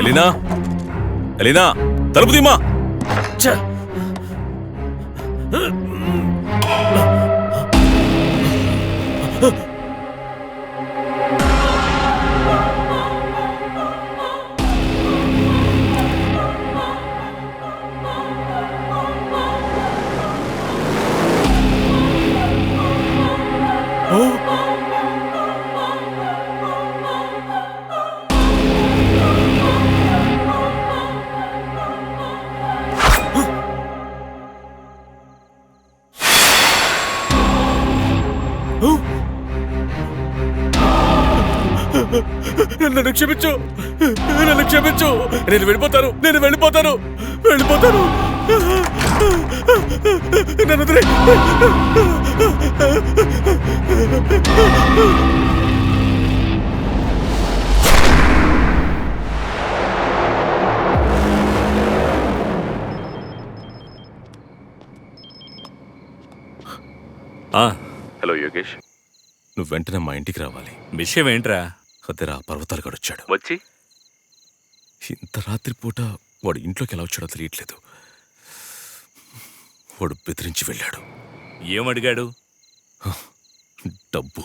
ఎలీనా, ఎలీనా, తలుపు తీమా. నన్ను క్షమించు, నన్ను క్షమించు. నేను వెళ్ళిపోతాను, నేను వెళ్ళిపోతాను, వెళ్ళిపోతాను. నన్ను వదిలే. హలో యోగేష్, నువ్వు వెంటనే మా ఇంటికి రావాలి. విషయం ఏంట్రా? అదేరా, పర్వతాలు గడొచ్చాడు. వచ్చి ఇంత రాత్రిపూట వాడు ఇంట్లోకి ఎలా వచ్చాడో తెలియట్లేదు. వాడు బెదిరించి వెళ్ళాడు. ఏమడిగాడు? డబ్బు.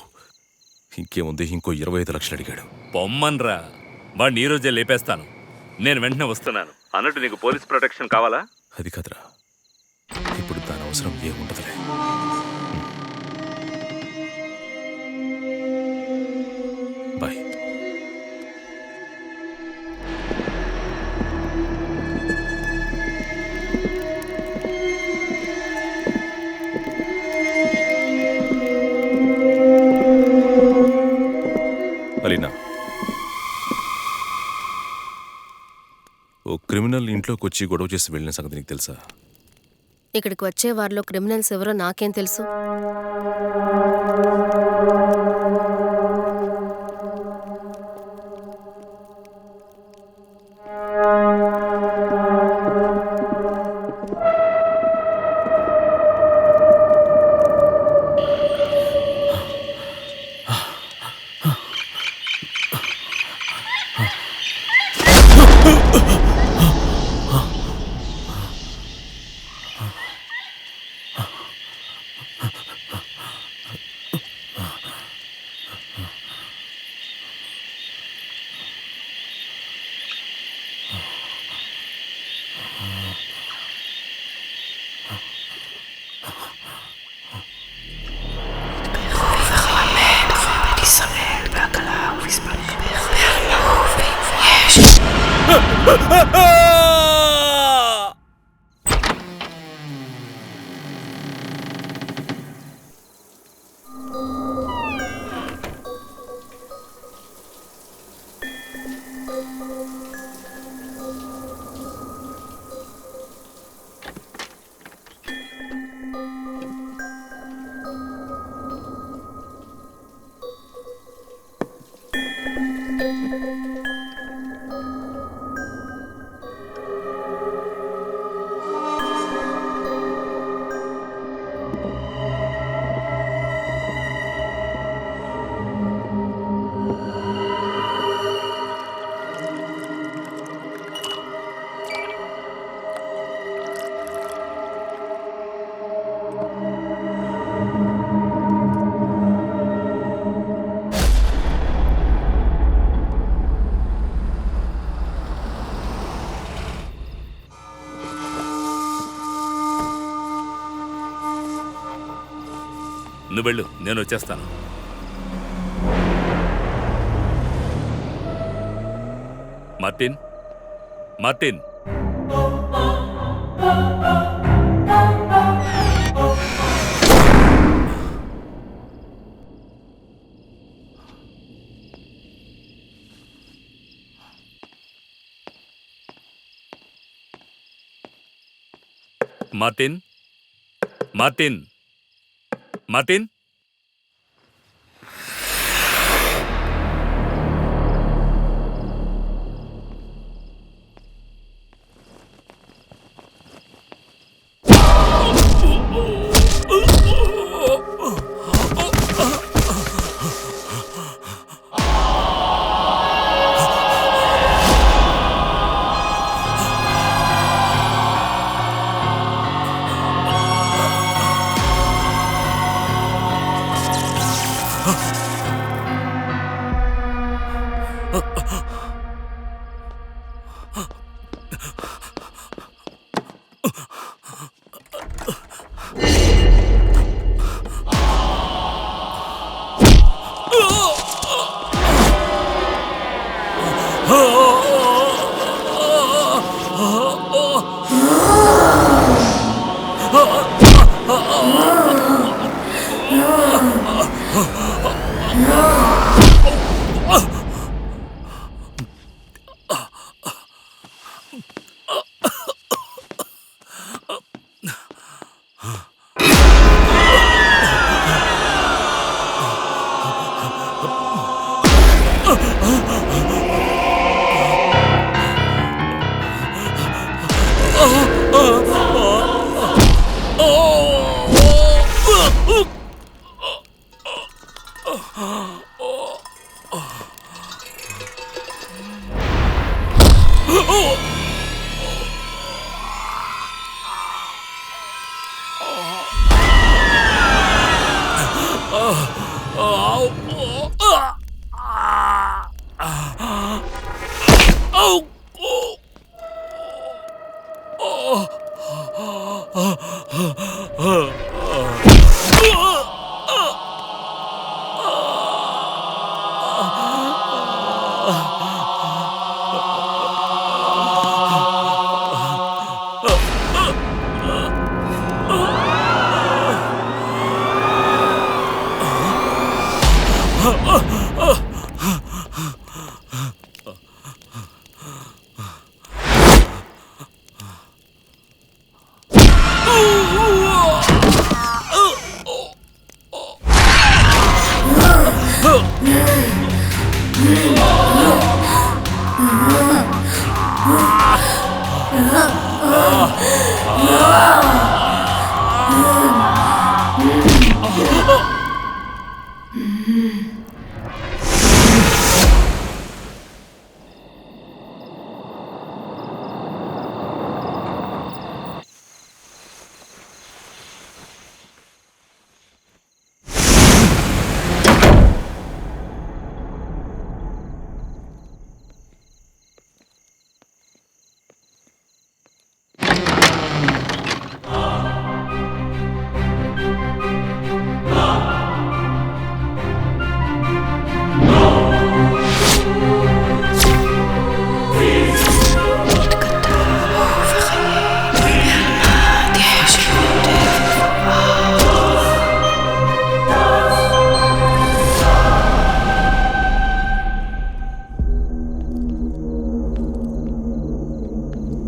ఇంకేముంది, ఇంకో 25 లక్షలు అడిగాడు. పొమ్మన్రా, వాడిని ఈ రోజే లేపేస్తాను. నేను వెంటనే వస్తున్నాను. అన్నట్టు నీకు పోలీస్ ప్రొటెక్షన్ కావాలా? అది కాదురా, ఇప్పుడు దాని అవసరం ఏముండదులే. బాయ్. ఓ క్రిమినల్ ఇంట్లోకి వచ్చి గొడవ చేసి వెళ్ళిన సంగతి నీకు తెలుసా? ఇక్కడికి వచ్చే వారిలో క్రిమినల్స్ ఎవరో నాకేం తెలుసు? నువ్వు వెళ్ళు, నేను వచ్చేస్తాను. Martin, Martin. Martin, Martin, Martin.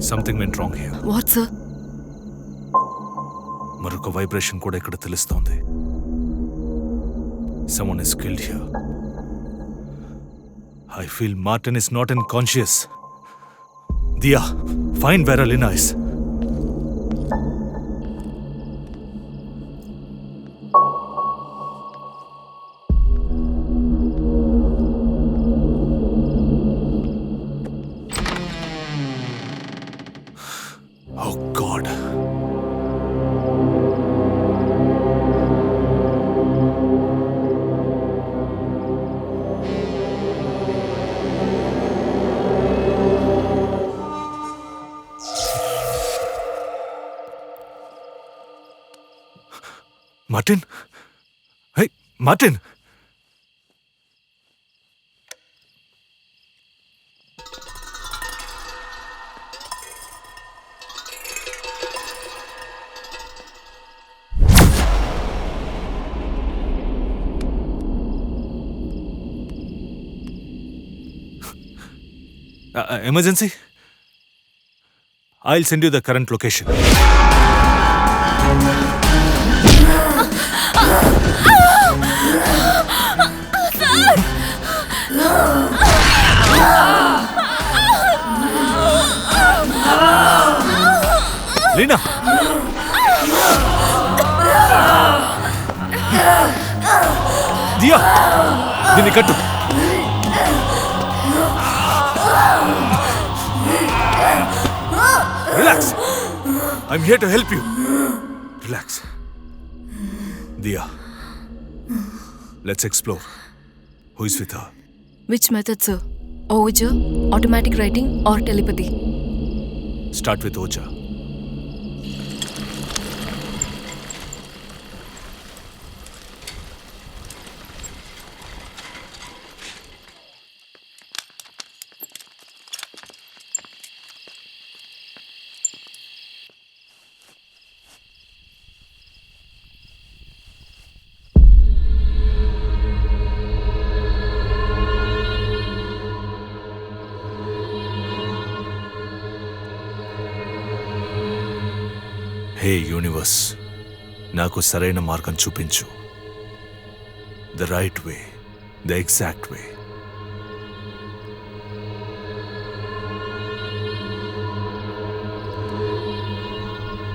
Something went wrong here. What sir? మరొక వైబ్రేషన్ కూడా ఇక్కడ తెలుస్తోంది. Someone is killed here. I feel Martin is not unconscious. Dia, find where Alina is. Oh God. Martin? Hey, Martin! Emergency? I'll send you the current location. Lena! Dia! Dini kattu! Relax! I'm here to help you. Relax. Dia, let's explore. Who is with her? Which method, sir? Oja, automatic writing, or telepathy? Start with Oja. Hey universe, నాకు సరైన మార్గం చూపించు. The right way, the exact way.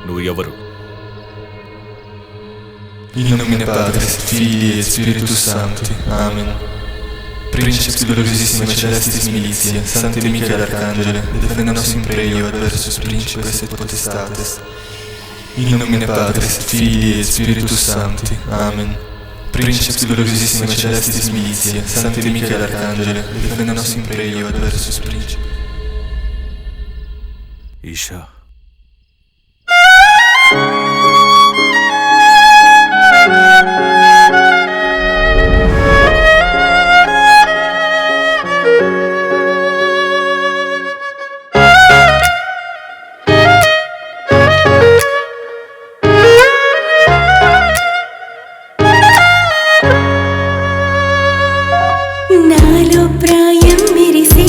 నువ్వు ఎవరు? In nomine Patris, Filii et Spiritus Sancti. Amen. Princeps gloriosissima celestis militia, Sancte Michael Arcangele, defende nos in prelio adversus principes et potestates. In nomine Patris, Filii et Spiritus Sancti. Amen. Princeps gloriosissima celestis militia, Sancte Michael Arcangele, defende nos in prelio adversus principes. Isha, నాలో ప్రాయం మెరిసి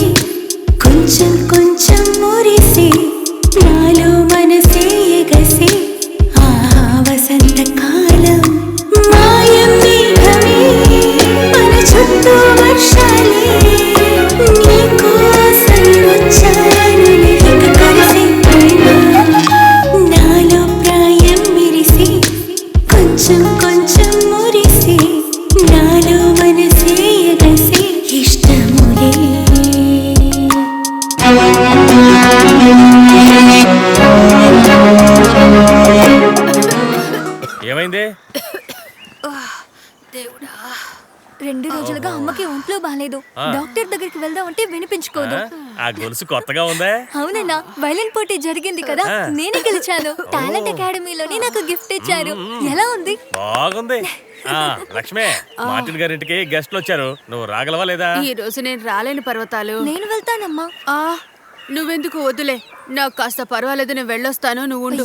కొంచెం కొంచెం మురిసి నా అమ్మకి ఒంట్లో బాలేదు. డాక్టర్ దగ్గరికి వెళ్దాం అంటే వినిపించుకోదు. ఆ గొలుసు కొత్తగా ఉందా? అవునన్నా, వైలిన్ పోటీ జరిగింది కదా, నేనే గెలిచాను. టాలెంట్ అకాడమీలోనే నాకు గిఫ్ట్ ఇచ్చారు. ఎలా ఉంది? బాగుంది. లక్ష్మి, మార్టిన్ గారింటికి గెస్ట్లు వచ్చారు. నువ్వు రాగలవా లేదా? ఈ రోజు నేను రాలేను పర్వతాలు. నేను వెళ్తానమ్మా. నువ్వెందుకు? వద్దులే, నాకు కాస్త పర్వాలేదు, నేను వెళ్ళొస్తాను, నువ్వు ఉండు.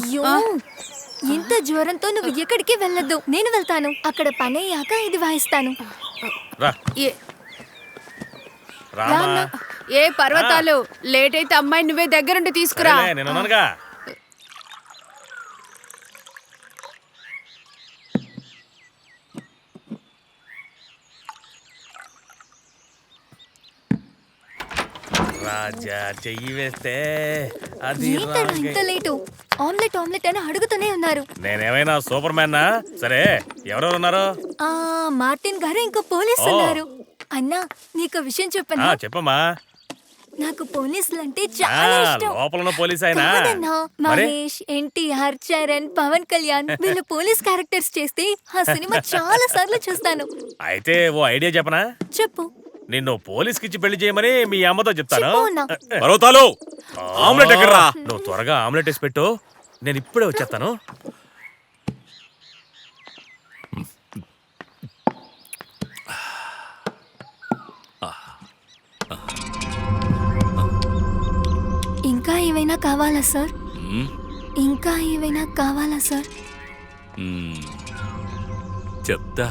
ఇంత జ్వరంతో నువ్వు ఎక్కడికి వెళ్ళొద్దు, నేను వెళ్తాను. అక్కడ పని అయ్యాక ఇది వాయిస్తాను. ఏ పర్వతాలు, లేట్ అయితే అమ్మాయి నువ్వే దగ్గరుండి తీసుకురా. నేనున్నానుగా. రాజా చెయ్యి వేస్తే అది ఇంత లేటు? ఆమ్లెట్ అని అడుగుతూనే ఉన్నారు. నేనేమైనా సూపర్ మ్యాన్నా? సరే, ఎవరెవరు ఉన్నారు? మార్టిన్ గారు ఇంకో పోలీస్ ఉన్నారు. అన్నా, నీకు విషయం చెప్పనా? చెప్పమ్మా. నాకు పోలీసులు అంటే చాలా ఇష్టం. లోపల పోలీస్ అయినా మహేష్, ఎన్టీఆర్, చరణ్, పవన్ కళ్యాణ్ వీళ్ళు పోలీస్ క్యారెక్టర్స్ చేస్తే ఆ సినిమా చాలా సార్లు చూస్తాను. అయితే ఓ ఐడియా చెప్పనా? చెప్పు. నిన్ను పోలీస్ కిచ్చి పెళ్లి చేయమని మీ అమ్మతో చెప్తాను. పర్వతాలు, ఆమ్లెట్ ఎక్కడ్రా? నువ్వు త్వరగా ఆమ్లెట్ వేసి పెట్టు, నేను ఇప్పుడే వచ్చేస్తాను. ఇంకా ఏమైనా కావాలా సార్? ఇంకా ఏమైనా కావాలా సార్? చెప్తా.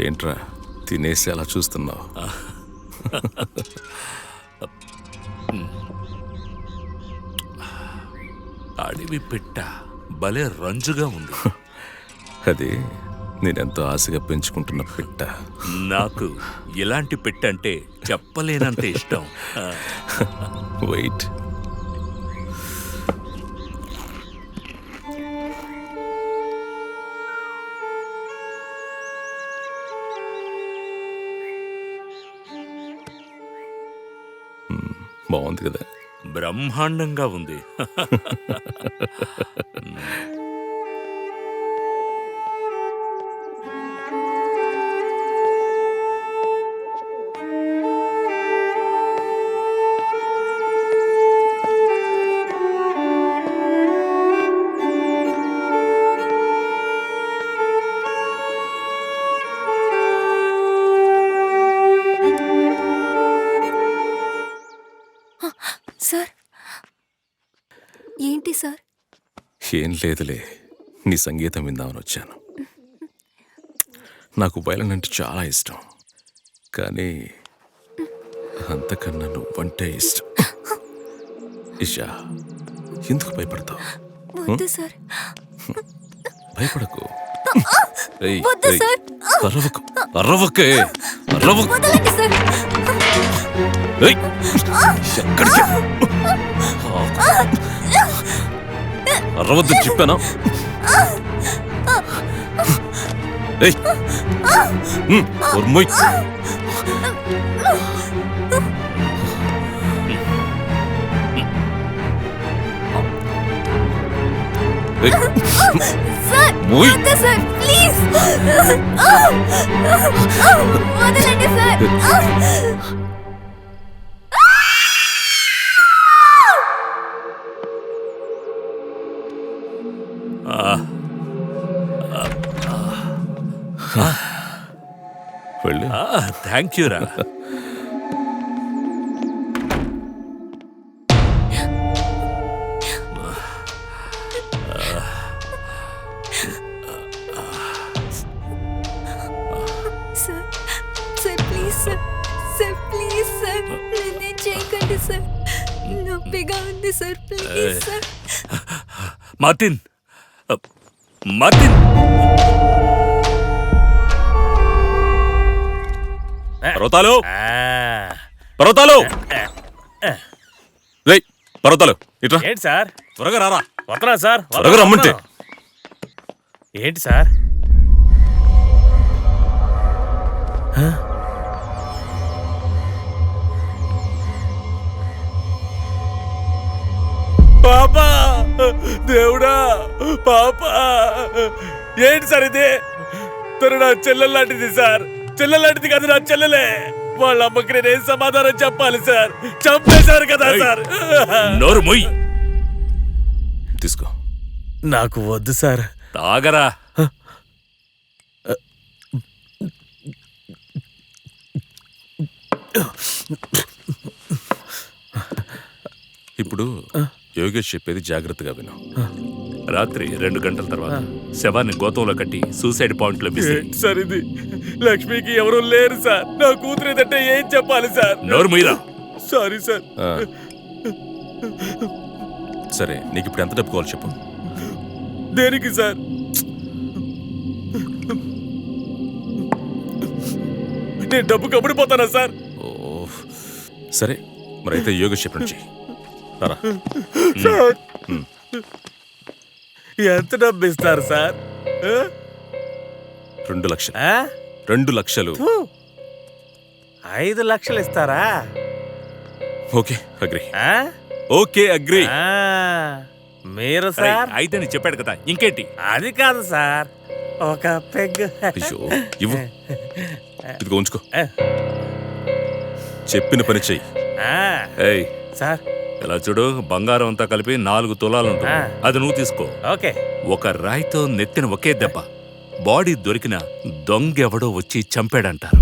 ఏంట్రా తినేసి అలా చూస్తున్నావు? అడవి పిట్ట భలే రంజుగా ఉంది. అది నేనెంతో ఆశగా పెంచుకుంటున్న పిట్ట. నాకు ఇలాంటి పిట్ట అంటే చెప్పలేనంత ఇష్టం. వెయిట్. బాగుంది కదా? బ్రహ్మాండంగా ఉంది. సార్, ఏంటి సార్? ఏం లేదులే, నీ సంగీతం విందామని వచ్చాను. నాకు వైలన్ అంటే చాలా ఇష్టం, కానీ అంతకన్నా నువ్వంటే ఇష్టం. ఇషా, ఎందుకు భయపడతావు? వద్దు సార్. భయపడకు. వద్దు సార్. అరవకు, అరవకే, అరవకు. వదలండి సార్. ఎక్కడికి? అరవద్దు చెప్పానా? సార్, వద్దు సార్, ప్లీజ్. వదలండి సార్. వెళ్ళు. థ్యాంక్ యూ రా. Sir please sir, sir please sir, నేనేం చేయకండి సార్, నొప్పిగా ఉంది sir, please sir. Martin, Martin. పర్వతాలు, పర్వతాలు, పర్వతాలు ఇట్రా. ఏంటి సార్? త్వరగా రారా. వస్తున్నా సార్. త్వరగా రమ్మంటే. ఏంటి సార్? పాపా, ఏంటి సార్ ఇది? తను నా చెల్లెలు లాంటిది సార్. చెల్లెలు లాంటిది కాదు, నా చెల్లెలే. వాళ్ళ అమ్మకి నేనేం సమాధానం చెప్పాలి సార్? చంపేశారు కదా సార్. నోరు మొయ్. తీసుకో. నాకు వద్దు సార్. తాగరా. ఇప్పుడు యోగేష్ చెప్పేది జాగ్రత్తగా విను. రాత్రి 2 గంటల తర్వాత శవాన్ని గోతంలో కట్టి సూసైడ్ పాయింట్ లో సార్ ఇది లక్ష్మికి ఎవరు లేరు సార్. నా కూతురు ఏదంటే ఏం చెప్పాలి సార్? నోరు మీరా. Sorry sir. సరే, నీకు ఇప్పుడు ఎంత డబ్బు కావాలి చెప్పు. దేనికి సార్? నేను డబ్బు కబడిపోతానా సార్? సరే, మరి అయితే యోగేష్ చెప్పిన చెయ్యి. సార్ ఎంత డబ్బు ఇస్తారు సార్? 2 లక్షలు. 2 లక్షలు. 5 లక్షలు ఇస్తారా? Okay agree. Okay agree. మీరు సార్? అయితే చెప్పాడు కదా, ఇంకేంటి? అది కాదు సార్, ఒక పెగ్. అయ్యో, ఇవ్వు. ఇదిగో ఉంచుకో. చెప్పిన పని చెయ్యి. ఏయ్ సార్, ఇలా చూడు, బంగారం అంతా కలిపి 4 తులాలు ఉంటుంది. అది నువ్వు తీసుకో. ఓకే. ఒక రాయితో నెత్తిన ఒకే దెబ్బ. బాడీ దొరికిన దొంగెవడో వచ్చి చంపాడంటారు.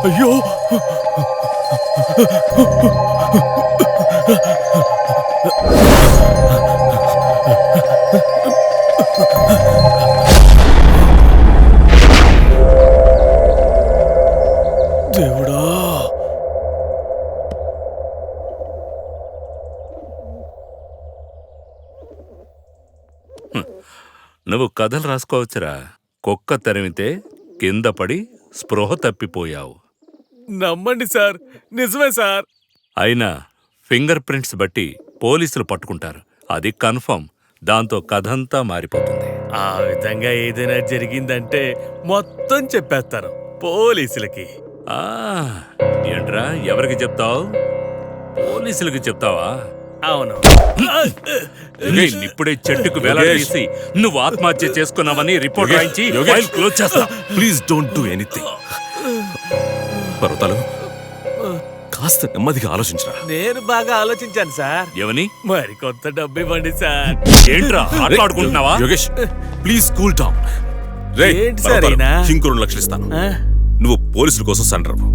అయ్యో, దేవుడా. నువ్వు కథలు రాసుకోవచ్చురా. కుక్క తరిమితే కింద పడి స్పృహ తప్పిపోయావు. నమ్మండి సార్, నిజమే సార్. అయినా ఫింగర్ ప్రింట్స్ బట్టి పోలీసులు పట్టుకుంటారు. అది కన్ఫర్మ్. దాంతో కథంతా మారిపోతుంది. ఆ విధంగా ఏదైనా జరిగిందంటే మొత్తం చెప్పేస్తాను పోలీసులకి. ఏంట్రా, ఎవరికి చెప్తావు? పోలీసులకి చెప్తావా? అవును. ఇప్పుడే చెట్టుకు వేలాడదీసి నువ్వు ఆత్మహత్య చేసుకున్నావని రిపోర్ట్ రాయించి ఫైల్ క్లోజ్ చేస్తా. Please don't do anything. పర్వతాలు, కాస్త నెమ్మదిగా ఆలోచించరా. నేను బాగా ఆలోచించాను సార్. ఏమని? మరి కొంత డబ్బు ఇవ్వండి సార్. ఏంట్రా ఆడుకుంటున్నావా? Yogesh, please cool down. ఏంటి సార్ ఈయన? ఇంకో 2 లక్షలు ఇస్తాను. నువ్వు పోలీసుల కోసం సరెండర్ అవ్వు.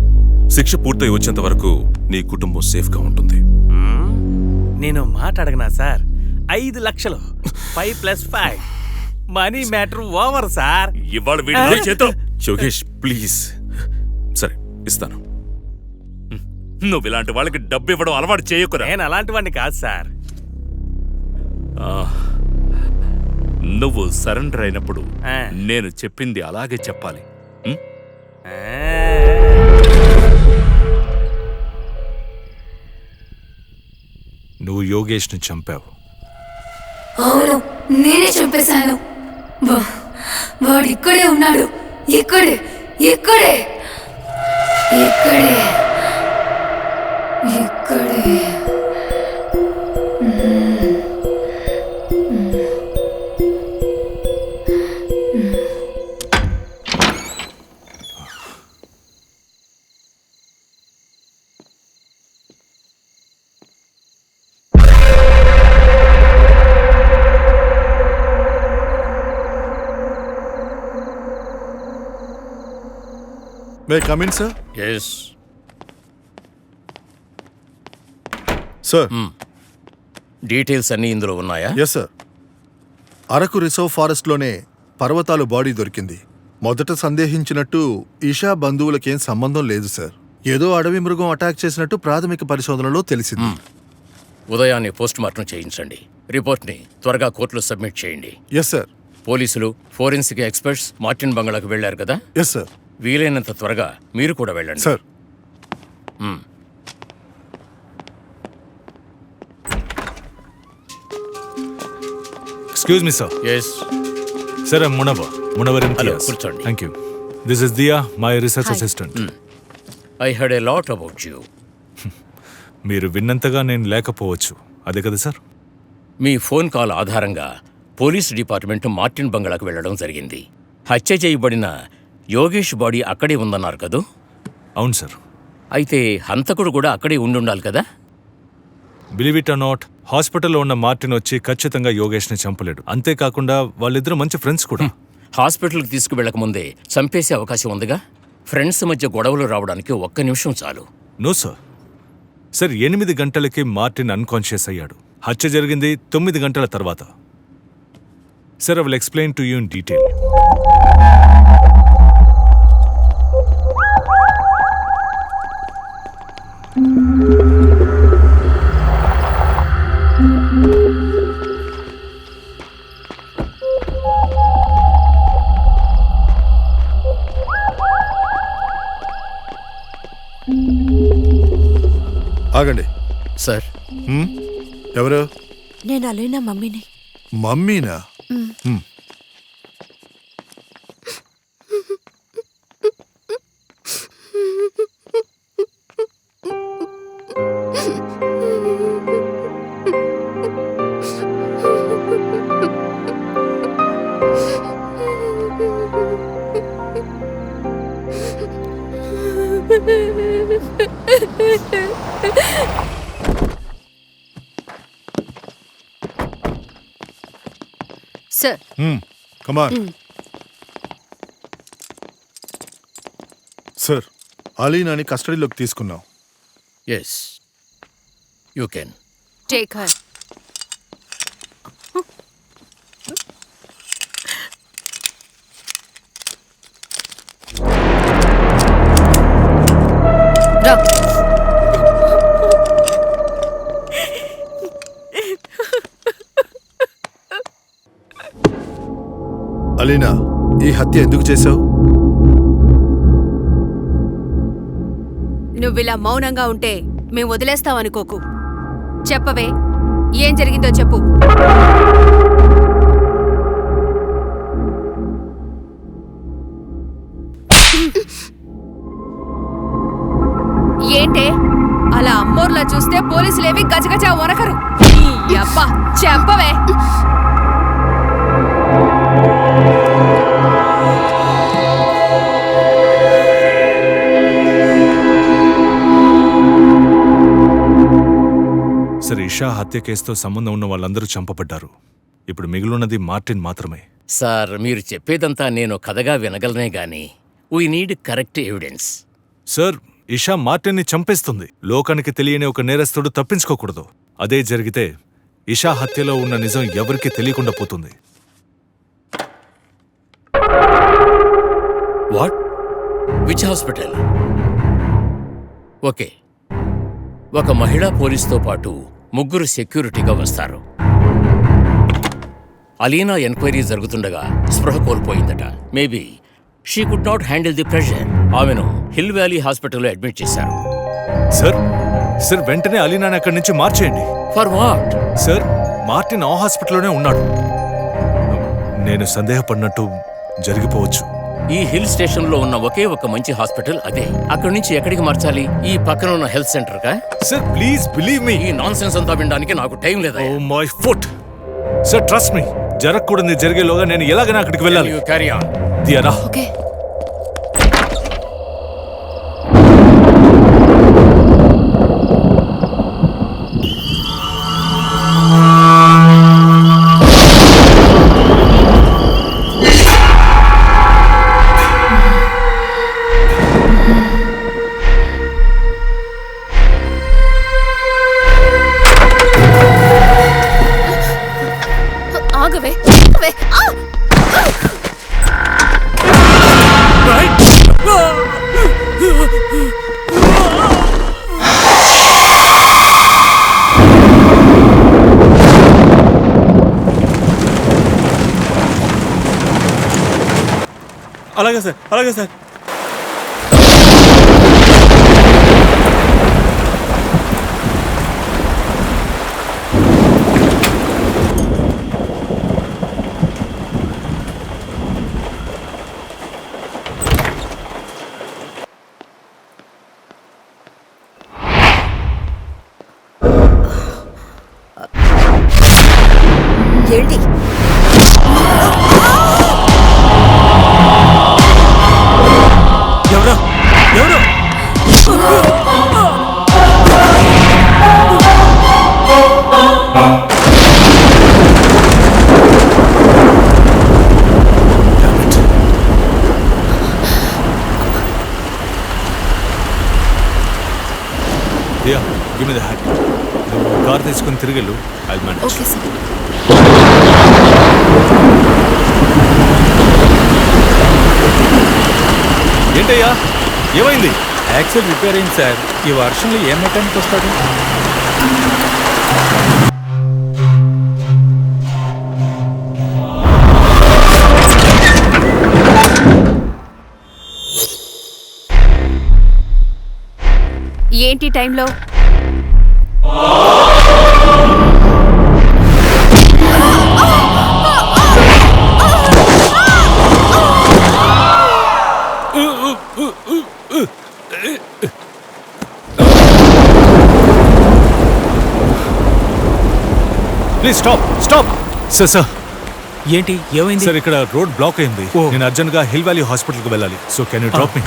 శిక్ష పూర్తయి వచ్చేంత వరకు నీ కుటుంబం సేఫ్ గా ఉంటుంది. నేను మాట అడగనా సార్? 5 లక్షలు 5+5 మనీ మ్యాటర్ ఓవర్ సార్. ఇవాళ వీడి చేతో. యోగేష్ ప్లీజ్. సరే, ఇస్తాను. నువ్వు ఇలాంటి వాళ్ళకి డబ్బు ఇవ్వడం అలవాటు చేయకురా. నేను అలాంటి వాడిని కాదు సార్. నువ్వు సరెండర్ అయినప్పుడు నేను చెప్పింది అలాగే చెప్పాలి. నువ్వు యోగేష్ని చంపావు. అవును, నేనే చంపేశాను. వాడు ఇక్కడే ఉన్నాడు. ఇక్కడే ఇక్కడే ఇక్కడే ఇక్కడే. May come in sir? Yes sir. Details అన్నీ ఇందులో ఉన్నాయా? Yes sir. అరకు రిజర్వ్ ఫారెస్ట్లోనే పర్వతాలు బాడీ దొరికింది. మొదట సందేహించినట్టు ఇషా బంధువులకేం సంబంధం లేదు సార్. ఏదో అడవి మృగం అటాక్ చేసినట్టు ప్రాథమిక పరిశోధనలో తెలిసింది. ఉదయాన్నే పోస్ట్ మార్టం చేయించండి. రిపోర్ట్ని త్వరగా కోర్టులో సబ్మిట్ చేయండి. Yes sir. పోలీసులు, ఫోరెన్సిక్ ఎక్స్పర్ట్స్ మార్టిన్ బంగ్లాకు వెళ్లారు కదా? Yes sir. వీలైనంత త్వరగా మీరు కూడా వెళ్ళండి. Sir. Excuse me, sir. Yes. Sir, I'm Munawar. Munawar Imtiaz. Hello, కూర్చోండి. Thank you. This is Dia, my research assistant. I heard a lot about you. మీరు విన్నంతగా నేను లేకపోవచ్చు, అదే కదా సార్? మీ ఫోన్ కాల్ ఆధారంగా పోలీస్ డిపార్ట్మెంట్ మార్టిన్ బంగ్లాకు వెళ్ళడం జరిగింది. హత్య చేయబడిన యోగేష్ బాడీ అక్కడే ఉందన్నారు కదూ? అవును సార్. అయితే హంతకుడు కూడా అక్కడే ఉండాలి కదా? బిలీవ్ ఇట్ ఆర్ నాట్, హాస్పిటల్లో ఉన్న మార్టిన్ వచ్చి ఖచ్చితంగా యోగేష్ని చంపలేడు. అంతేకాకుండా వాళ్ళిద్దరూ మంచి ఫ్రెండ్స్ కూడా. హాస్పిటల్కి తీసుకువెళ్ళకముందే చంపేసే అవకాశం ఉందిగా. ఫ్రెండ్స్ మధ్య గొడవలు రావడానికి 1 నిమిషం చాలు. No sir. సార్ 8 గంటలకి మార్టిన్ అన్కాన్షియస్ అయ్యాడు. హత్య జరిగింది 9 గంటల తర్వాత. Sir, I will explain to you in detail. ఆగండి సార్. ఎవరు? నేను అలీనా మమ్మీని. మమ్మీనా? సార్. Come on. సార్, అలీనాని కస్టడీలోకి తీసుకున్నాం. Yes, you can take her. Alina, ఈ హత్య ఎందుకు చేశావు? నువ్విలా మౌనంగా ఉంటే మేం వదిలేస్తావనుకోకు. చెప్పవే, ఏం జరిగిందో చెప్పు. ఏంటే అలా అమ్మోర్లా చూస్తే పోలీసులేవి గజగజ వనకరు. అబ్బా చెప్పవే. సార్, ఇషా హత్య కేసుతో సంబంధం ఉన్న వాళ్ళందరూ చంపబడ్డారు. ఇప్పుడు మిగిలినది మార్టిన్ మాత్రమే. సార్, మీరు చెప్పేదంతా నేను కథగా వినగలనే గాని we need correct evidence. Sir, Isha మార్టిన్ని చంపేస్తుంది. లోకానికి తెలియని ఒక నేరస్తుడు తప్పించుకోకూడదు. అదే జరిగితే ఇషా హత్యలో ఉన్న నిజం ఎవరికీ తెలియకుండా పోతుంది. వాట్? Which hospital? ఓకే, ఒక మహిళా పోలీస్తో పాటు 3 సెక్యూరిటీగా వస్తారు. అలీనా ఎంక్వైరీ జరుగుతుండగా స్పృహ కోల్పోయిందట. Maybe she could not handle the pressure. ఆమెను హిల్ వ్యాలీ హాస్పిటల్లో అడ్మిట్ చేశారు. సార్, వెంటనే అలీనాని అక్కడి నుంచి మార్చేయండి. For what? సార్, మార్టిన్ ఆ హాస్పిటల్లోనే ఉన్నాడు. నేను సందేహపడినట్టు జరిగిపోవచ్చు. ఈ హిల్ స్టేషన్ లో ఉన్న ఒకే ఒక మంచి హాస్పిటల్ అదే. అక్కడి నుంచి ఎక్కడికి మార్చాలి? ఈ పక్కన ఉన్న హెల్త్ సెంటర్ కా? Sir, please believe me. ఈ నాన్ సెన్స్ అంతా వినడానికి నాకు టైం లేదా? Oh my foot. Sir, trust me. జరగకూడదు జరిగేలోగా నేను ఎలాగైనా అక్కడికి వెళ్ళాలి. Carry on. దియారా. ఓకే. అలాగే సార్, అలాగే సార్. ఏంటి? ఎవరు ఎవరు? Diya, give me the hat. నువ్వు కార్ తీసుకుని తిరిగెళ్ళు. I'll manage. Okay sir. ఏంటయ్యా, ఏమైంది? యాక్సిల్ రిపేర్ అయింది సార్. ఈ వర్షంలో ఏ మెకానిక్ వస్తాడు? ఏంటి టైంలో? Please stop, stop. Sir sir, ఏంటి, ఏమైంది? సార్ ఇక్కడ రోడ్ బ్లాక్ అయింది. నేను అర్జెంట్ గా హిల్ వ్యాలీ హాస్పిటల్కి వెళ్ళాలి. So can you drop me?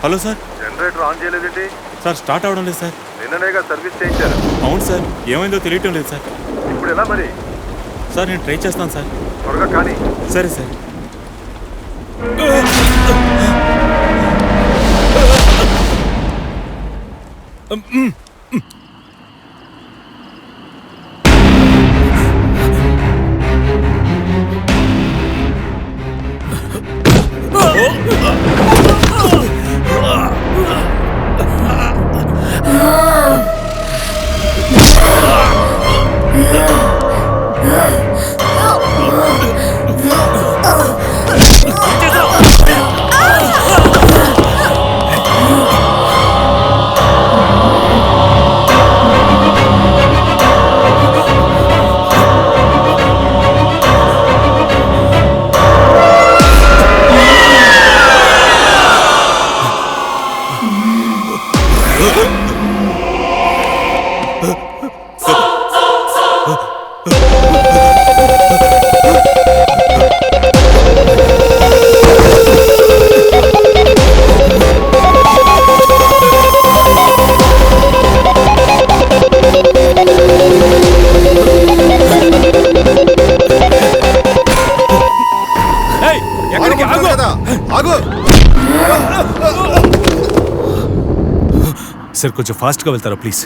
Hello sir. Generator on చేయలేదేంటి? సార్ స్టార్ట్ అవడం లేదు సార్. నిన్ననేగా సర్వీస్ చేయించారు. అవును సార్, ఏమైందో తెలియటం లేదు సార్. ఇప్పుడు ఎలా మరి? సార్ నేను ట్రై చేస్తాను సార్. త్వరగా కానీ. సరే సార్. సార్ కొంచెం ఫాస్ట్గా వెళ్తారా please?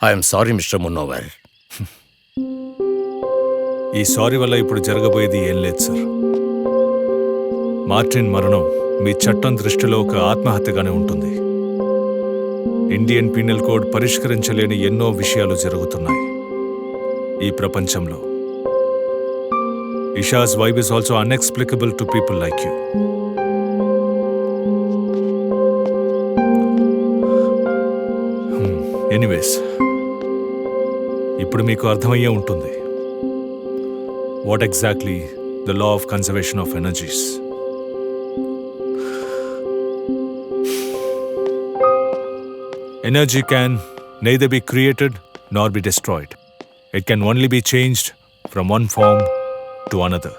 I'm sorry mister Munnawar. ఈ సారీ వల్ల ఇప్పుడు జరగబోయేది ఏం లేదు సార్. మార్టిన్ మరణం మీ చట్టం దృష్టిలో ఒక ఆత్మహత్యగానే ఉంటుంది. ఇండియన్ పీనల్ కోడ్ పరిష్కరించలేని ఎన్నో విషయాలు జరుగుతున్నాయి ఈ ప్రపంచంలో. ఇషా's vibe is also unexplicable to people like you. Anyways, ఇప్పుడు మీకు అర్థమయ్యే ఉంటుంది what exactly the law of conservation of energies. Energy can neither be created nor be destroyed. It can only be changed from one form to another.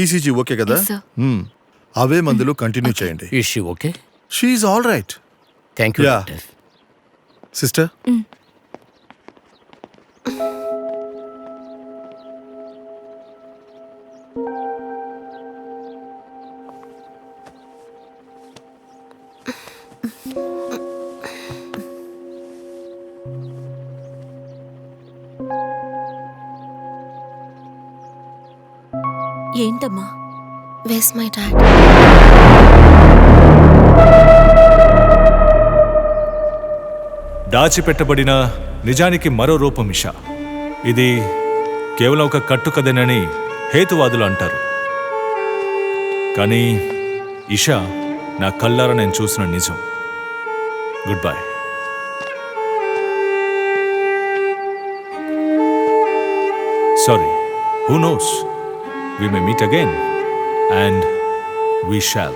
ECG okay కదా? Yes, sir. అవే మందులు continue చేయండి. Is she okay? She's all right. Thank you. Sister, ఏంటమ్మా? Where's my dad. దాచిపెట్టబడిన నిజానికి మరో రూపం ఇషా. ఇది కేవలం ఒక కట్టుకథనని హేతువాదులు అంటారు. కానీ ఇషా నా కళ్ళారా నేను చూసిన నిజం. Good bye. Sorry, who knows, we may meet again and we shall.